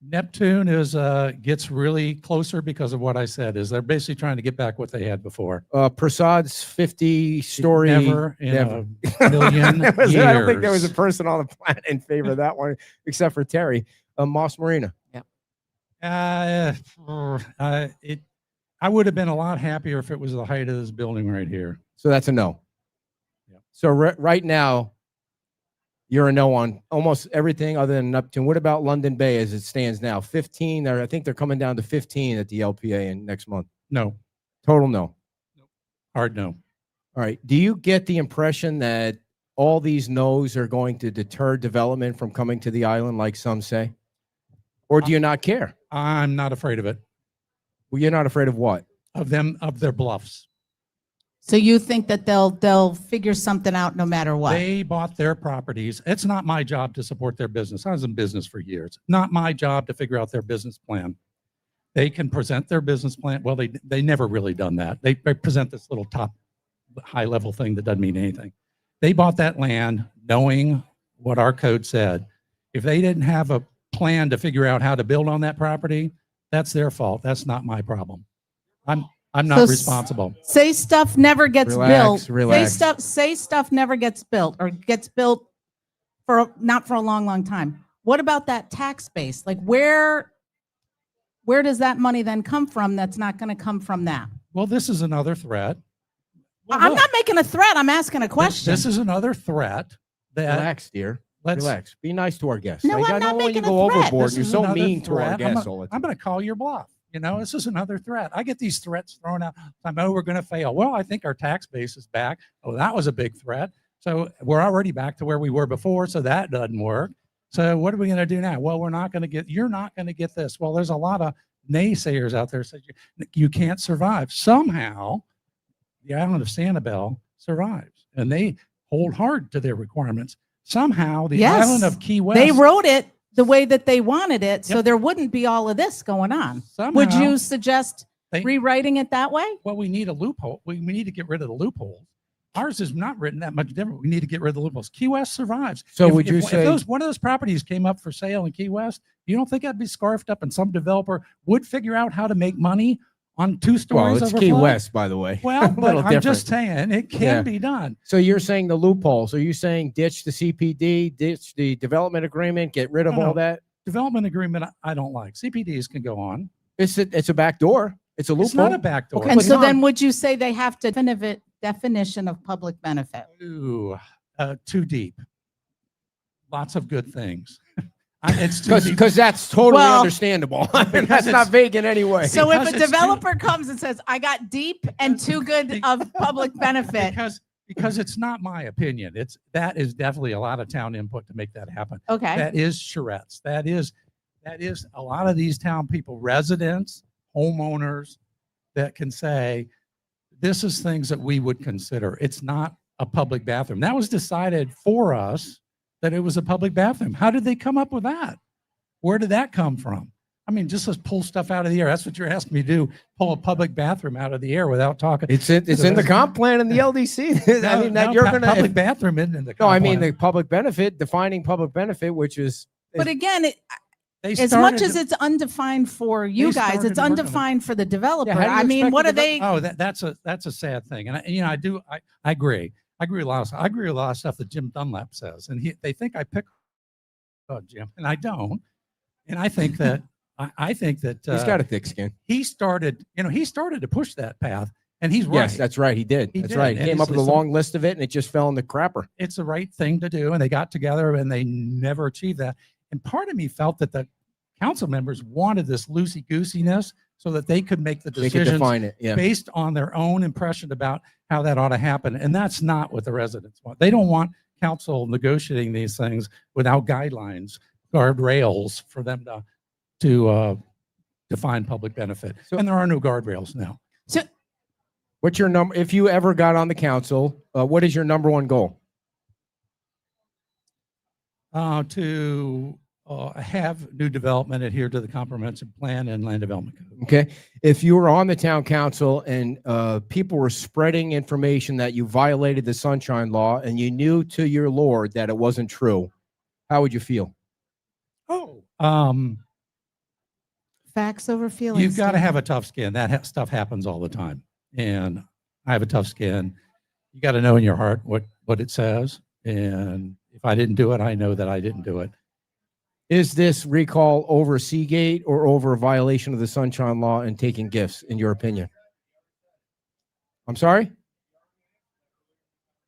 Neptune is gets really closer because of what I said. Is they're basically trying to get back what they had before. Prasad's 50-story. Never in a million years. I don't think there was a person on the planet in favor of that one, except for Terry. Moss Marina. Yeah. I would have been a lot happier if it was the height of this building right here. So that's a no. Yeah. So right now, you're a no on almost everything other than Neptune. What about London Bay as it stands now? 15. I think they're coming down to 15 at the LPA in next month. No. Total no. Hard no. All right. Do you get the impression that all these no's are going to deter development from coming to the island, like some say? Or do you not care? I'm not afraid of it. Well, you're not afraid of what? Of their bluffs. So you think that they'll figure something out no matter what? They bought their properties. It's not my job to support their business. I was in business for years. Not my job to figure out their business plan. They can present their business plan. Well, they never really done that. They present this little top high level thing that doesn't mean anything. They bought that land knowing what our code said. If they didn't have a plan to figure out how to build on that property, that's their fault. That's not my problem. I'm not responsible. Say stuff never gets built. Relax. Say stuff never gets built or gets built not for a long time. What about that tax base? Like where does that money then come from that's not going to come from that? Well, this is another threat. Well, I'm not making a threat. I'm asking a question. This is another threat. Relax, dear. Relax. Be nice to our guests. No, I I'm not making you go a threat. overboard. This You're is so another mean to our threat. guests all the time. I'm going to call your bluff. You know, this is another threat. I get these threats thrown out. I know we're going to fail. Well, I think our tax base is back. Oh, that was a big threat. So we're already back to where we were before. So that doesn't work. So what are we going to do now? Well, you're not going to get this. Well, there's a lot of naysayers out there say you can't survive. Somehow the island of Sanibel survives and they hold hard to their requirements. Somehow the island of Key West. They wrote it the way that they wanted it, so there wouldn't be all of this going on. Somehow, would you suggest rewriting it that way? Well, we need a loophole. We need to get rid of the loopholes. Ours is not written that much different. We need to get rid of the loopholes. Key West survives. So if one of those properties came up for sale in Key West, you don't think that'd be scarfed up and some developer would figure out how to make money on 2 stories? Well, it's Key West, by the way. Well, but I'm just saying it can be done. So you're saying the loopholes. Are you saying ditch the CPD, ditch the development agreement, get rid of all that? Development agreement, I don't like. CPDs can go on. It's a back door. It's a loophole. It's not a back door. Okay, And so then would you say they have to definition of public benefit? Ooh, too deep. Lots of good things. It's too deep. Because that's totally understandable. That's not vague in any way. So if a developer comes and says, I got deep and too good of public benefit. Because it's not my opinion. That is definitely a lot of town input to make that happen. Okay. That is charrettes. That is a lot of these town people, residents, homeowners that can say, this is things that we would consider. It's not a public bathroom. That was decided for us that it was a public bathroom. How did they come up with that? Where did that come from? I mean, just let's pull stuff out of the air. That's what you're asking me to do, pull a public bathroom out of the air without talking. It's in the comp plan and the LDC. No, I mean, that you're going to public bathroom isn't in the comp No, I mean plan. the public benefit, defining public benefit, which is. But again, as much as it's undefined for you guys, it's undefined for the developer. Yeah, I mean, what are they? Oh, that's a sad thing. And I agree. I agree with a lot of stuff that Jim Dunlap says, and they think I pick on Jim, and I don't. And I think that he's got a thick skin. He started to push that path, and he's right. Yes, that's right. He did. That's right. He came up with a long list of it, and it just fell in the crapper. It's the right thing to do, and they got together, and they never achieved that. And part of me felt that the council members wanted this loosey-goosiness so that they could make the decisions based on their own impression about how that ought to happen. And that's not what the residents want. They don't want council negotiating these things without guidelines, guardrails for them to define public benefit. And there are no guardrails now. So what's your number? If you ever got on the council, what is your number one goal? To have new development adhere to the comprehensive plan and land development code. Okay. If you were on the town council and people were spreading information that you violated the Sunshine Law and you knew to your Lord that it wasn't true, how would you feel? Oh, Facts over feelings. You've got to Steve. have a tough skin. That stuff happens all the time. And I have a tough skin. You got to know in your heart what it says. And if I didn't do it, I know that I didn't do it. Is this recall over Seagate or over a violation of the Sunshine Law and taking gifts, in your opinion? I'm sorry?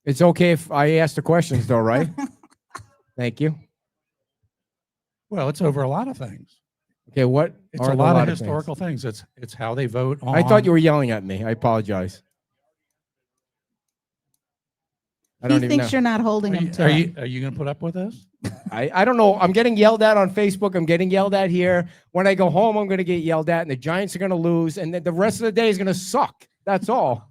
It's okay if I ask the questions, though, right? Thank you. Well, it's over a lot of things. Okay, what It's are a the lot of things? historical things. It's how they vote on. I thought you were yelling at me. I apologize. I don't He even thinks know. you're not holding him to it. Are you going to put up with this? I don't know. I'm getting yelled at on Facebook. I'm getting yelled at here. When I go home, I'm going to get yelled at, and the Giants are going to lose, and then the rest of the day is going to suck. That's all.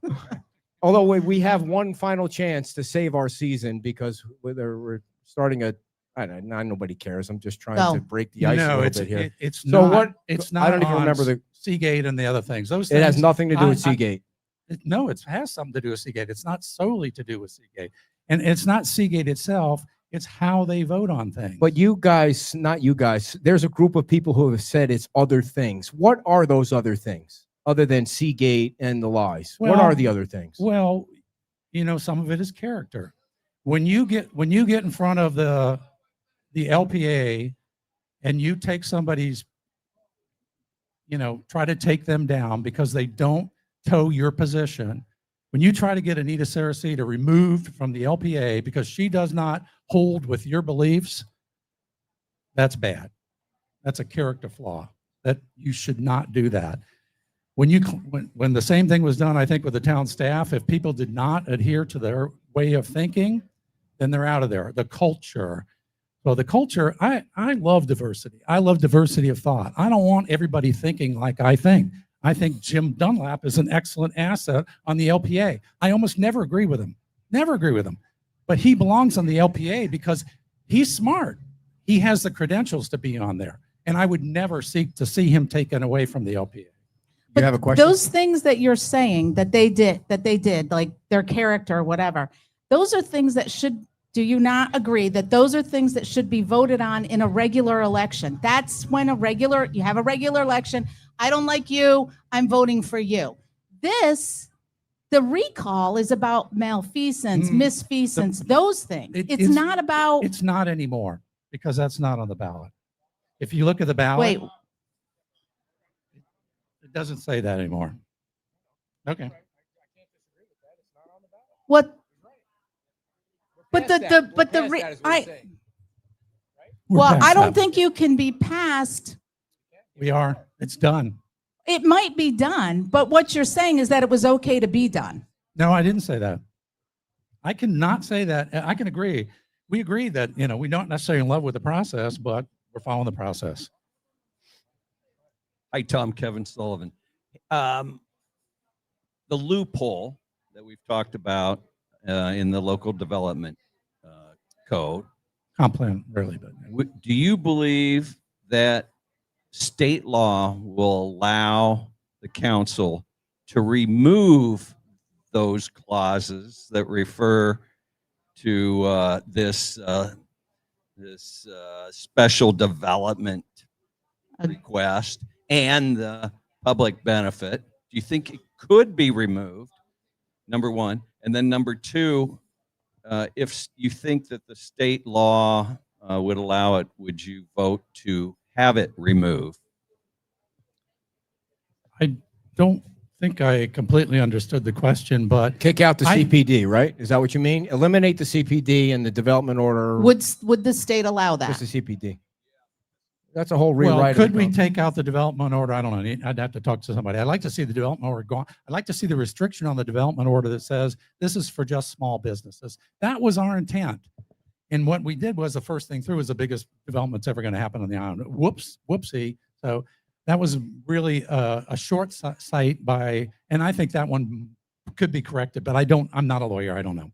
Although we have one final chance to save our season because we're starting a. I don't know. Nobody cares. I'm just trying to break the ice a little bit here. It's So not. what- It's not. I don't even on remember the. Seagate and the other things. Those It things, has nothing to do with Seagate. No, it has something to do with Seagate. It's not solely to do with Seagate, and it's not Seagate itself. It's how they vote on things. But you guys, not you guys, there's a group of people who have said it's other things. What are those other things other than Seagate and the lies? What Well- are the other things? Well, some of it is character. When you get in front of the LPA and you take somebody's, try to take them down because they don't toe your position. When you try to get Anita Saracita removed from the LPA because she does not hold with your beliefs, that's bad. That's a character flaw. That you should not do that. When the same thing was done, I think, with the town staff, if people did not adhere to their way of thinking, then they're out of there. The culture. Well, the culture, I love diversity. I love diversity of thought. I don't want everybody thinking like I think. I think Jim Dunlap is an excellent asset on the LPA. I almost never agree with him. Never agree with him. But he belongs on the LPA because he's smart. He has the credentials to be on there. And I would never seek to see him taken away from the LPA. You have a question? Those things that you're saying that they did, like their character or whatever, those are things that should. Do you not agree that those are things that should be voted on in a regular election? That's when you have a regular election. I don't like you. I'm voting for you. The recall is about malfeasance, misfeasance, those things. It's not about. It's not anymore because that's not on the ballot. If you look at the ballot. Wait. It doesn't say that anymore. Okay. What? We're Well, past I don't that. think you can be past. We are. It's done. It might be done, but what you're saying is that it was okay to be done. No, I didn't say that. I cannot say that. I can agree. We agree that, we're not necessarily in love with the process, but we're following the process. Hi, Tom. Kevin Sullivan. The loophole that we've talked about in the local development code. Comp plan, really, but Do you believe that state law will allow the council to remove those clauses that refer to this special development request and the public benefit? Do you think it could be removed? Number one. And then number two, if you think that the state law would allow it, would you vote to have it removed? I don't think I completely understood the question, but Kick out the CPD, right? Is that what you mean? Eliminate the CPD and the development order. Would the state allow that? Just the CPD. That's a whole well, rewrite. could we take out the development order? I don't know. I'd have to talk to somebody. I'd like to see the development order gone. I'd like to see the restriction on the development order that says this is for just small businesses. That was our intent. And what we did was the first thing through was the biggest development that's ever going to happen on the island. Whoopsie. So that was really a short sight and I think that one could be corrected, but I'm not a lawyer. I don't know.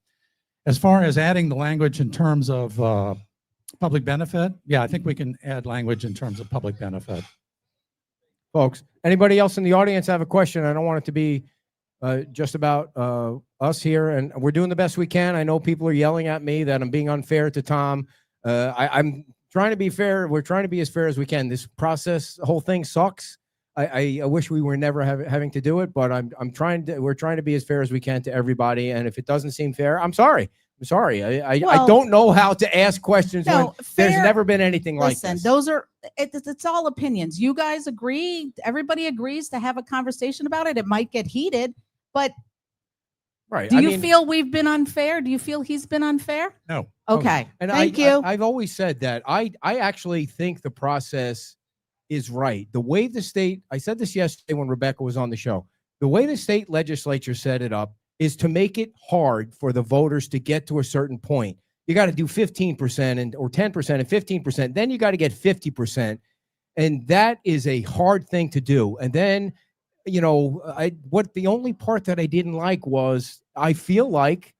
As far as adding the language in terms of public benefit, yeah, I think we can add language in terms of public benefit. Folks, anybody else in the audience have a question? I don't want it to be just about us here, and we're doing the best we can. I know people are yelling at me that I'm being unfair to Tom. I'm trying to be fair. We're trying to be as fair as we can. This process, the whole thing sucks, I wish we were never having to do it, but we're trying to be as fair as we can to everybody. And if it doesn't seem fair, I'm sorry. I'm sorry. I don't know how to ask questions when there's never been anything like this. Listen, it's all opinions. You guys agree. Everybody agrees to have a conversation about it. It might get heated, but right. Do you feel we've been unfair? Do you feel he's been unfair? No. Okay. And Thank you. I've always said that I actually think the process is right. The way the state, I said this yesterday when Rebecca was on the show, the way the state legislature set it up is to make it hard for the voters to get to a certain point. You got to do 15% or 10% and 15%. Then you got to get 50%. And that is a hard thing to do. And then, the only part that I didn't like was I feel like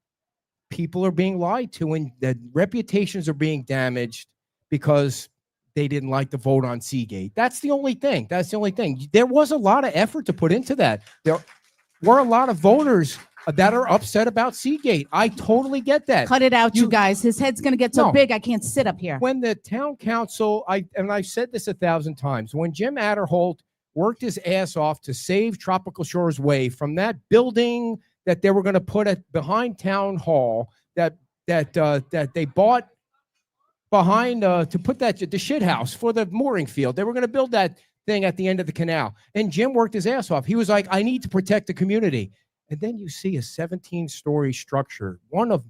people are being lied to and that reputations are being damaged because they didn't like the vote on Seagate. That's the only thing. There was a lot of effort to put into that. There were a lot of voters that are upset about Seagate. I totally get that. Cut it out, you guys. His head's going to get so big, I can't sit up here. When the town council, I've said this 1,000 times, when Jim Adderholt worked his ass off to save Tropical Shores Way from that building that they were going to put behind Town Hall that they bought behind to put the shit house for the mooring field. They were going to build that thing at the end of the canal. And Jim worked his ass off. He was like, I need to protect the community. And then you see a 17-story structure, one of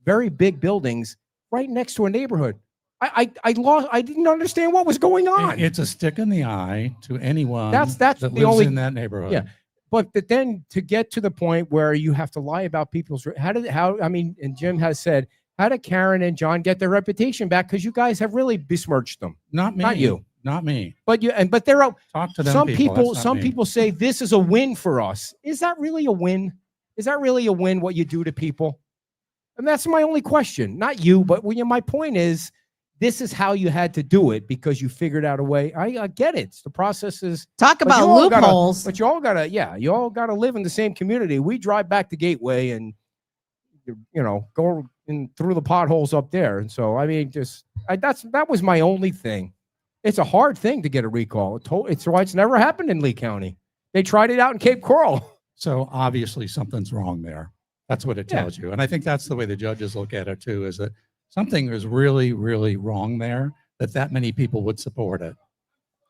very big buildings right next to a neighborhood. I didn't understand what was going on. It's a stick in the eye to anyone that's that the lives only in that neighborhood. Yeah. But then to get to the point where you have to lie about people's, and Jim has said, how did Karen and John get their reputation back? Because you guys have really besmirched them. Not me. Not you. Not me. But they're out. Talk to them. Some people say this is a win for us. Is that really a win? Is that really a win what you do to people? And that's my only question. Not you, but my point is, this is how you had to do it because you figured out a way. I get it. The process is talk about loopholes. But you all gotta live in the same community. We drive back to Gateway and go in through the potholes up there. And so that was my only thing. It's a hard thing to get a recall. It's why it's never happened in Lee County. They tried it out in Cape Coral. So obviously something's wrong there. That's what it tells you. And I think that's the way the judges look at it too, is that something is really, really wrong there, that many people would support it.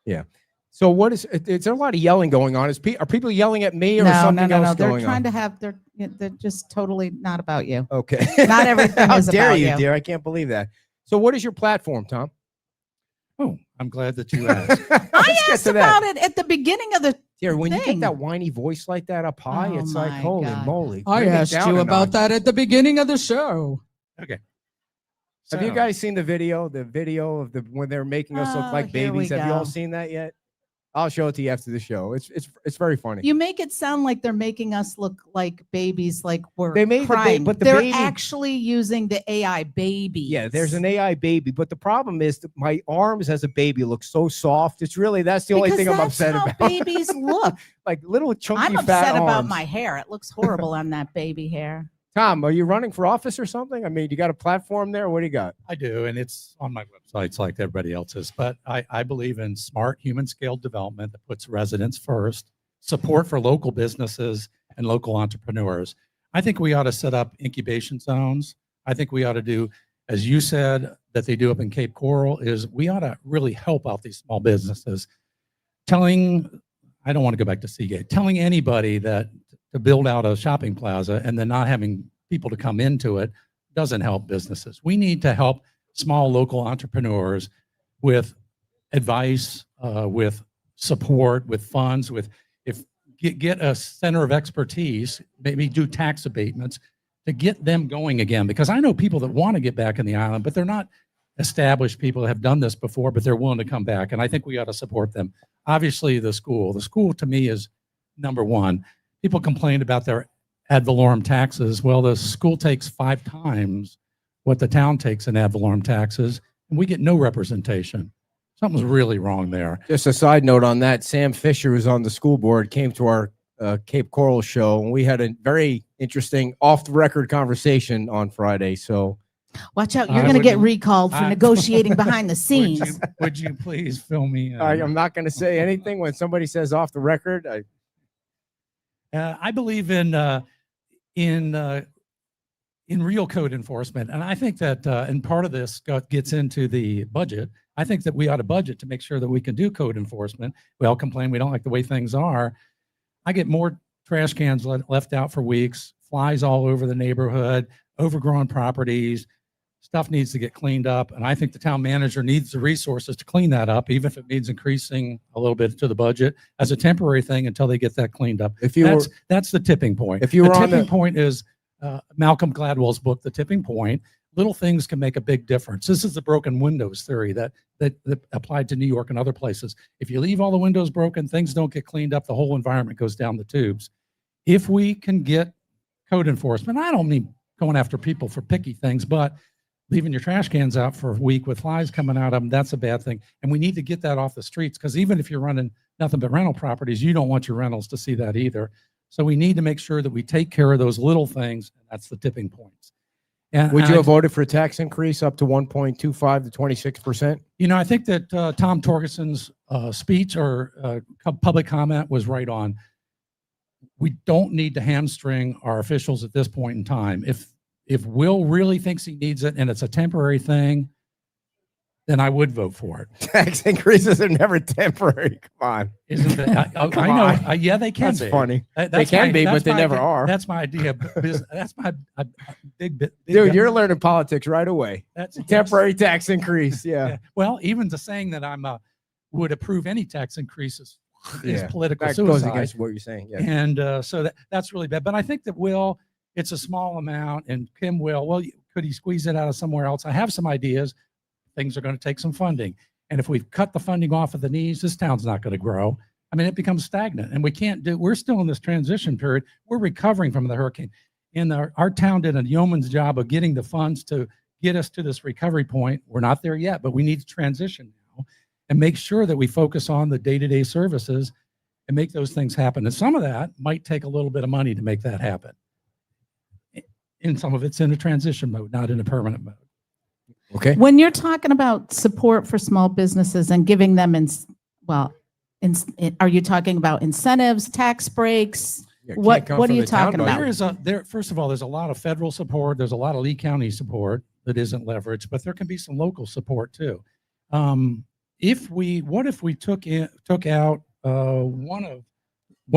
Yeah. So is there a lot of yelling going on? Are people yelling at me or something else going on? They're trying to have, they're just totally not about you. Okay. Not everything is about you. How dare you, dear? I can't believe that. So what is your platform, Tom? Oh, I'm glad that you asked. I asked about it at the beginning of the Dear, when you get that whiny voice like that up high, it's like, holy moly. I asked you about that at the beginning of the show. Okay. Have you guys seen the video? The video of when they're making us look like babies. Have you all seen that yet? I'll show it to you after the show. It's very funny. You make it sound like they're making us look like babies, like we're crying. But they're actually using the AI baby. Yeah, there's an AI baby, but the problem is that my arms as a baby look so soft. That's the only thing I'm upset about. Babies look like little chunky I'm fat upset about arms. my hair. It looks horrible on that baby hair. Tom, are you running for office or something? I mean, you got a platform there? What do you got? I do, and it's on my websites like everybody else's. But I believe in smart human scale development that puts residents first, support for local businesses and local entrepreneurs. I think we ought to set up incubation zones. I think we ought to do, as you said, that they do up in Cape Coral, is we ought to really help out these small businesses. I don't want to go back to Seagate, telling anybody that to build out a shopping plaza and then not having people to come into it doesn't help businesses. We need to help small local entrepreneurs with advice, with support, with funds, get a center of expertise, maybe do tax abatements to get them going again. Because I know people that want to get back in the island, but they're not established people that have done this before, but they're willing to come back. And I think we ought to support them. Obviously, the school to me is number one. People complain about their ad valorem taxes. Well, the school takes 5 times what the town takes in ad valorem taxes, and we get no representation. Something's really wrong there. Just a side note on that, Sam Fisher, who's on the school board, came to our Cape Coral show, and we had a very interesting off-the-record conversation on Friday. So Watch out. You're I going to get wouldn't- recalled for I- negotiating behind the scenes. Would you please fill me in? I'm not going to say anything when somebody says off the record. I believe in real code enforcement, and I think that and part of this gets into the budget. I think that we ought to budget to make sure that we can do code enforcement. We all complain we don't like the way things are. I get more trash cans left out for weeks, flies all over the neighborhood, overgrown properties. Stuff needs to get cleaned up, and I think the town manager needs the resources to clean that up, even if it means increasing a little bit to the budget as a temporary thing until they get that cleaned up. That's the tipping point. If you were the on tipping point is Malcolm Gladwell's book, The Tipping Point. Little things can make a big difference. This is the broken windows theory that applied to New York and other places. If you leave all the windows broken, things don't get cleaned up, the whole environment goes down the tubes. If we can get code enforcement, I don't mean going after people for picky things, but leaving your trash cans out for a week with flies coming out of them, that's a bad thing. And we need to get that off the streets, because even if you're running nothing but rental properties, you don't want your rentals to see that either. So we need to make sure that we take care of those little things. And that's the tipping points. And would you have voted for a tax increase up to 1.25 to 26%? You know, I think that Tom Torgerson's speech or public comment was right on. We don't need to hamstring our officials at this point in time. If Will really thinks he needs it and it's a temporary thing, then I would vote for it. Tax increases are never temporary. Come on. Isn't that? I know. Yeah, they can That's be. funny. They can be, but they never are. That's my idea. That's my big bit. Dude, you're learning politics right away. That's a temporary tax increase. Yeah. Well, even to saying that I'm would approve any tax increases is political that suicide. goes against what you're saying. Yeah. And so that's really bad. But I think that Will, it's a small amount, and Kim will. Well, could he squeeze it out of somewhere else? I have some ideas. Things are going to take some funding. And if we've cut the funding off at the knees, this town's not going to grow. I mean, it becomes stagnant, and we're still in this transition period. We're recovering from the hurricane. And our town did a yeoman's job of getting the funds to get us to this recovery point. We're not there yet, but we need to transition now and make sure that we focus on the day-to-day services and make those things happen. And some of that might take a little bit of money to make that happen. And some of it's in a transition mode, not in a permanent mode. Okay. When you're talking about support for small businesses and giving them, are you talking about incentives, tax breaks? What are you talking about? First of all, there's a lot of federal support. There's a lot of Lee County support that isn't leveraged, but there can be some local support too. What if we took out one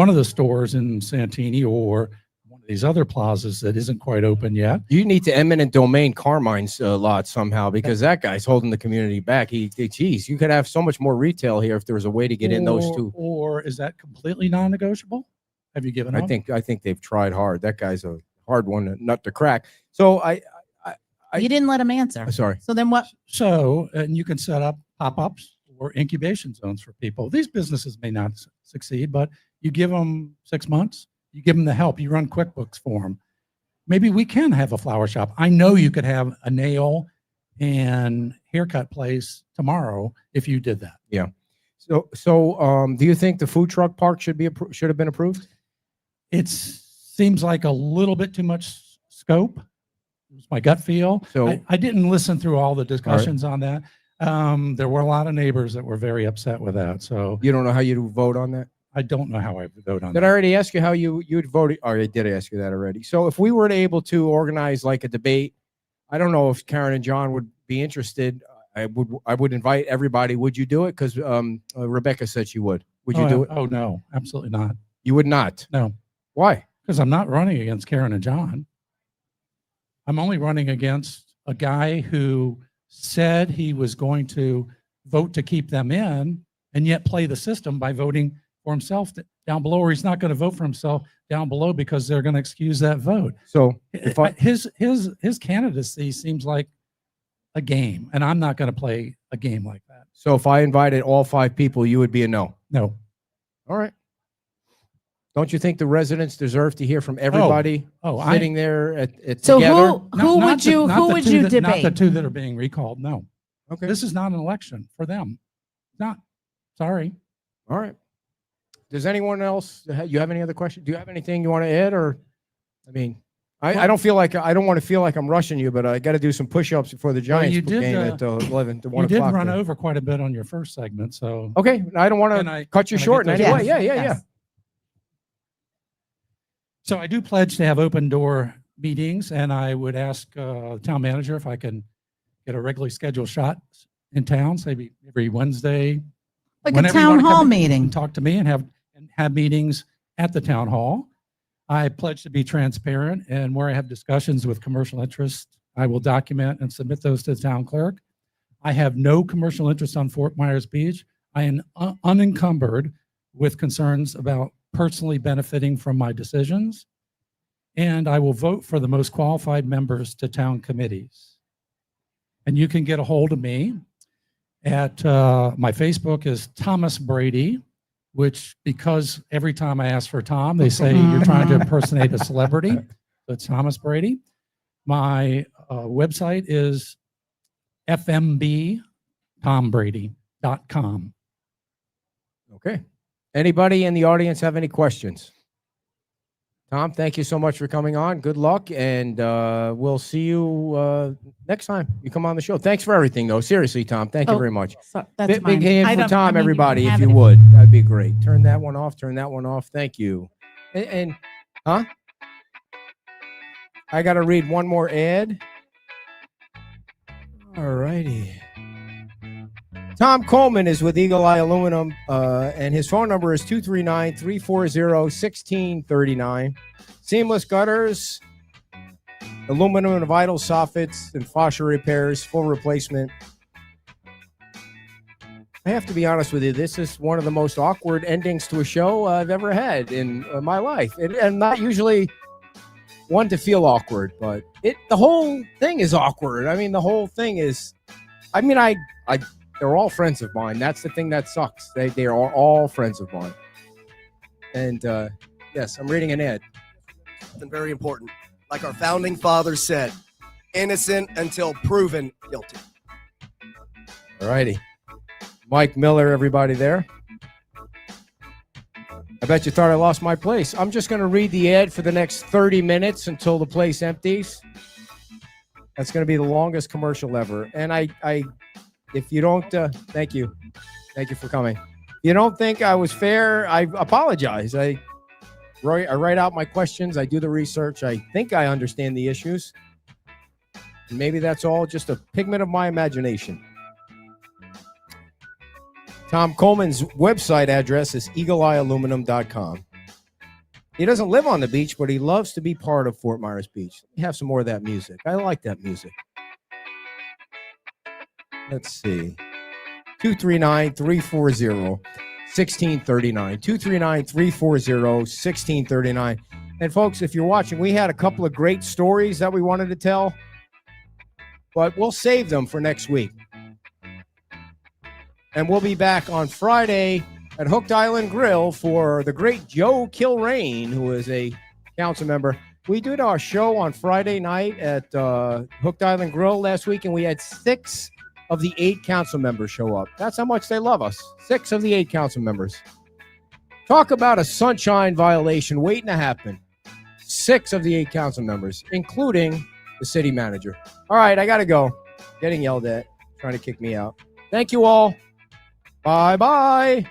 of the stores in Santini or one of these other plazas that isn't quite open yet? You need to eminent domain Carmine's lot somehow, because that guy's holding the community back. Geez, you could have so much more retail here if there was a way to get in those two. Or is that completely non-negotiable? Have you given up? I think they've tried hard. That guy's a hard one nut to crack. So you didn't let him answer. Sorry. So then what? So, and you can set up pop-ups or incubation zones for people. These businesses may not succeed, but you give them 6 months. You give them the help. You run QuickBooks for them. Maybe we can have a flower shop. I know you could have a nail and haircut place tomorrow if you did that. Yeah. So, do you think the food truck park should have been approved? It seems like a little bit too much scope. It's my gut feel. So I didn't listen through all the discussions on that. There were a lot of neighbors that were very upset with that. So you don't know how you vote on that? I don't know how I would vote on that. Did I already ask you how you'd vote? Or I did ask you that already. So if we were able to organize like a debate, I don't know if Karen and John would be interested. I would invite everybody. Would you do it? Because Rebecca said she would. Would you do it? Oh no, absolutely not. You would not? No. Why? Because I'm not running against Karen and John. I'm only running against a guy who said he was going to vote to keep them in and yet play the system by voting for himself down below, or he's not going to vote for himself down below because they're going to excuse that vote. So his candidacy seems like a game, and I'm not going to play a game like that. So if I invited all 5 people, you would be a no? No. All right. Don't you think the residents deserve to hear from everybody sitting there at so together? Who would you debate? Not the 2 that are being recalled. No. Okay. This is not an election for them. Not. Sorry. All right. Does anyone else, you have any other questions? Do you have anything you want to add? Or, I mean, I don't want to feel like I'm rushing you, but I got to do some push-ups before the Giants game at 11 to 1 You did o'clock. run over quite a bit on your first segment, so. Okay, I don't want to cut you short in any way. Yeah. So I do pledge to have open door meetings, and I would ask the town manager if I can get a regularly scheduled shot in town, say every Wednesday. Like a town hall meeting. Talk to me and have meetings at the town hall. I pledge to be transparent, and where I have discussions with commercial interests, I will document and submit those to the town clerk. I have no commercial interest on Fort Myers Beach. I am unencumbered with concerns about personally benefiting from my decisions, and I will vote for the most qualified members to town committees. And you can get a hold of me at my Facebook is Thomas Brady, which, because every time I ask for Tom, they say you're trying to impersonate a celebrity. So it's Thomas Brady. My website is fmbtombrady.com. Okay. Anybody in the audience have any questions? Tom, thank you so much for coming on. Good luck, and we'll see you next time you come on the show. Thanks for everything, though. Seriously, Tom, thank you very much. So that's Big hand for Tom, you everybody, can if have you it would. That'd be great. Turn that one off. Turn that one off. Thank you. And I got to read one more ad. All righty. Tom Coleman is with Eagle Eye Aluminum, and his phone number is 239-340-1639. Seamless gutters, aluminum and vinyl soffits, and faucet repairs, full replacement. I have to be honest with you, this is one of the most awkward endings to a show I've ever had in my life. And not usually one to feel awkward, but the whole thing is awkward. I mean, the whole thing is, they're all friends of mine. That's the thing that sucks. They are all friends of mine. And yes, I'm reading an ad. Something very important. Like our founding fathers said, innocent until proven guilty. All righty. Mike Miller, everybody there. I bet you thought I lost my place. I'm just going to read the ad for the next 30 minutes until the place empties. That's going to be the longest commercial ever. And if you don't, thank you. Thank you for coming. If you don't think I was fair, I apologize. I write out my questions. I do the research. I think I understand the issues. And maybe that's all just a pigment of my imagination. Tom Coleman's website address is eagleeyealuminum.com. He doesn't live on the beach, but he loves to be part of Fort Myers Beach. We have some more of that music. I like that music. Let's see. 239-340-1639. 239-340-1639. And folks, if you're watching, we had a couple of great stories that we wanted to tell, but we'll save them for next week. And we'll be back on Friday at Hooked Island Grill for the great Joe Kilrain, who is a council member. We did our show on Friday night at Hooked Island Grill last week, and we had 6 of the 8 council members show up. That's how much they love us. 6 of the 8 council members. Talk about a sunshine violation waiting to happen. 6 of the 8 council members, including the city manager. All right, I got to go. Getting yelled at, trying to kick me out. Thank you all. Bye-bye.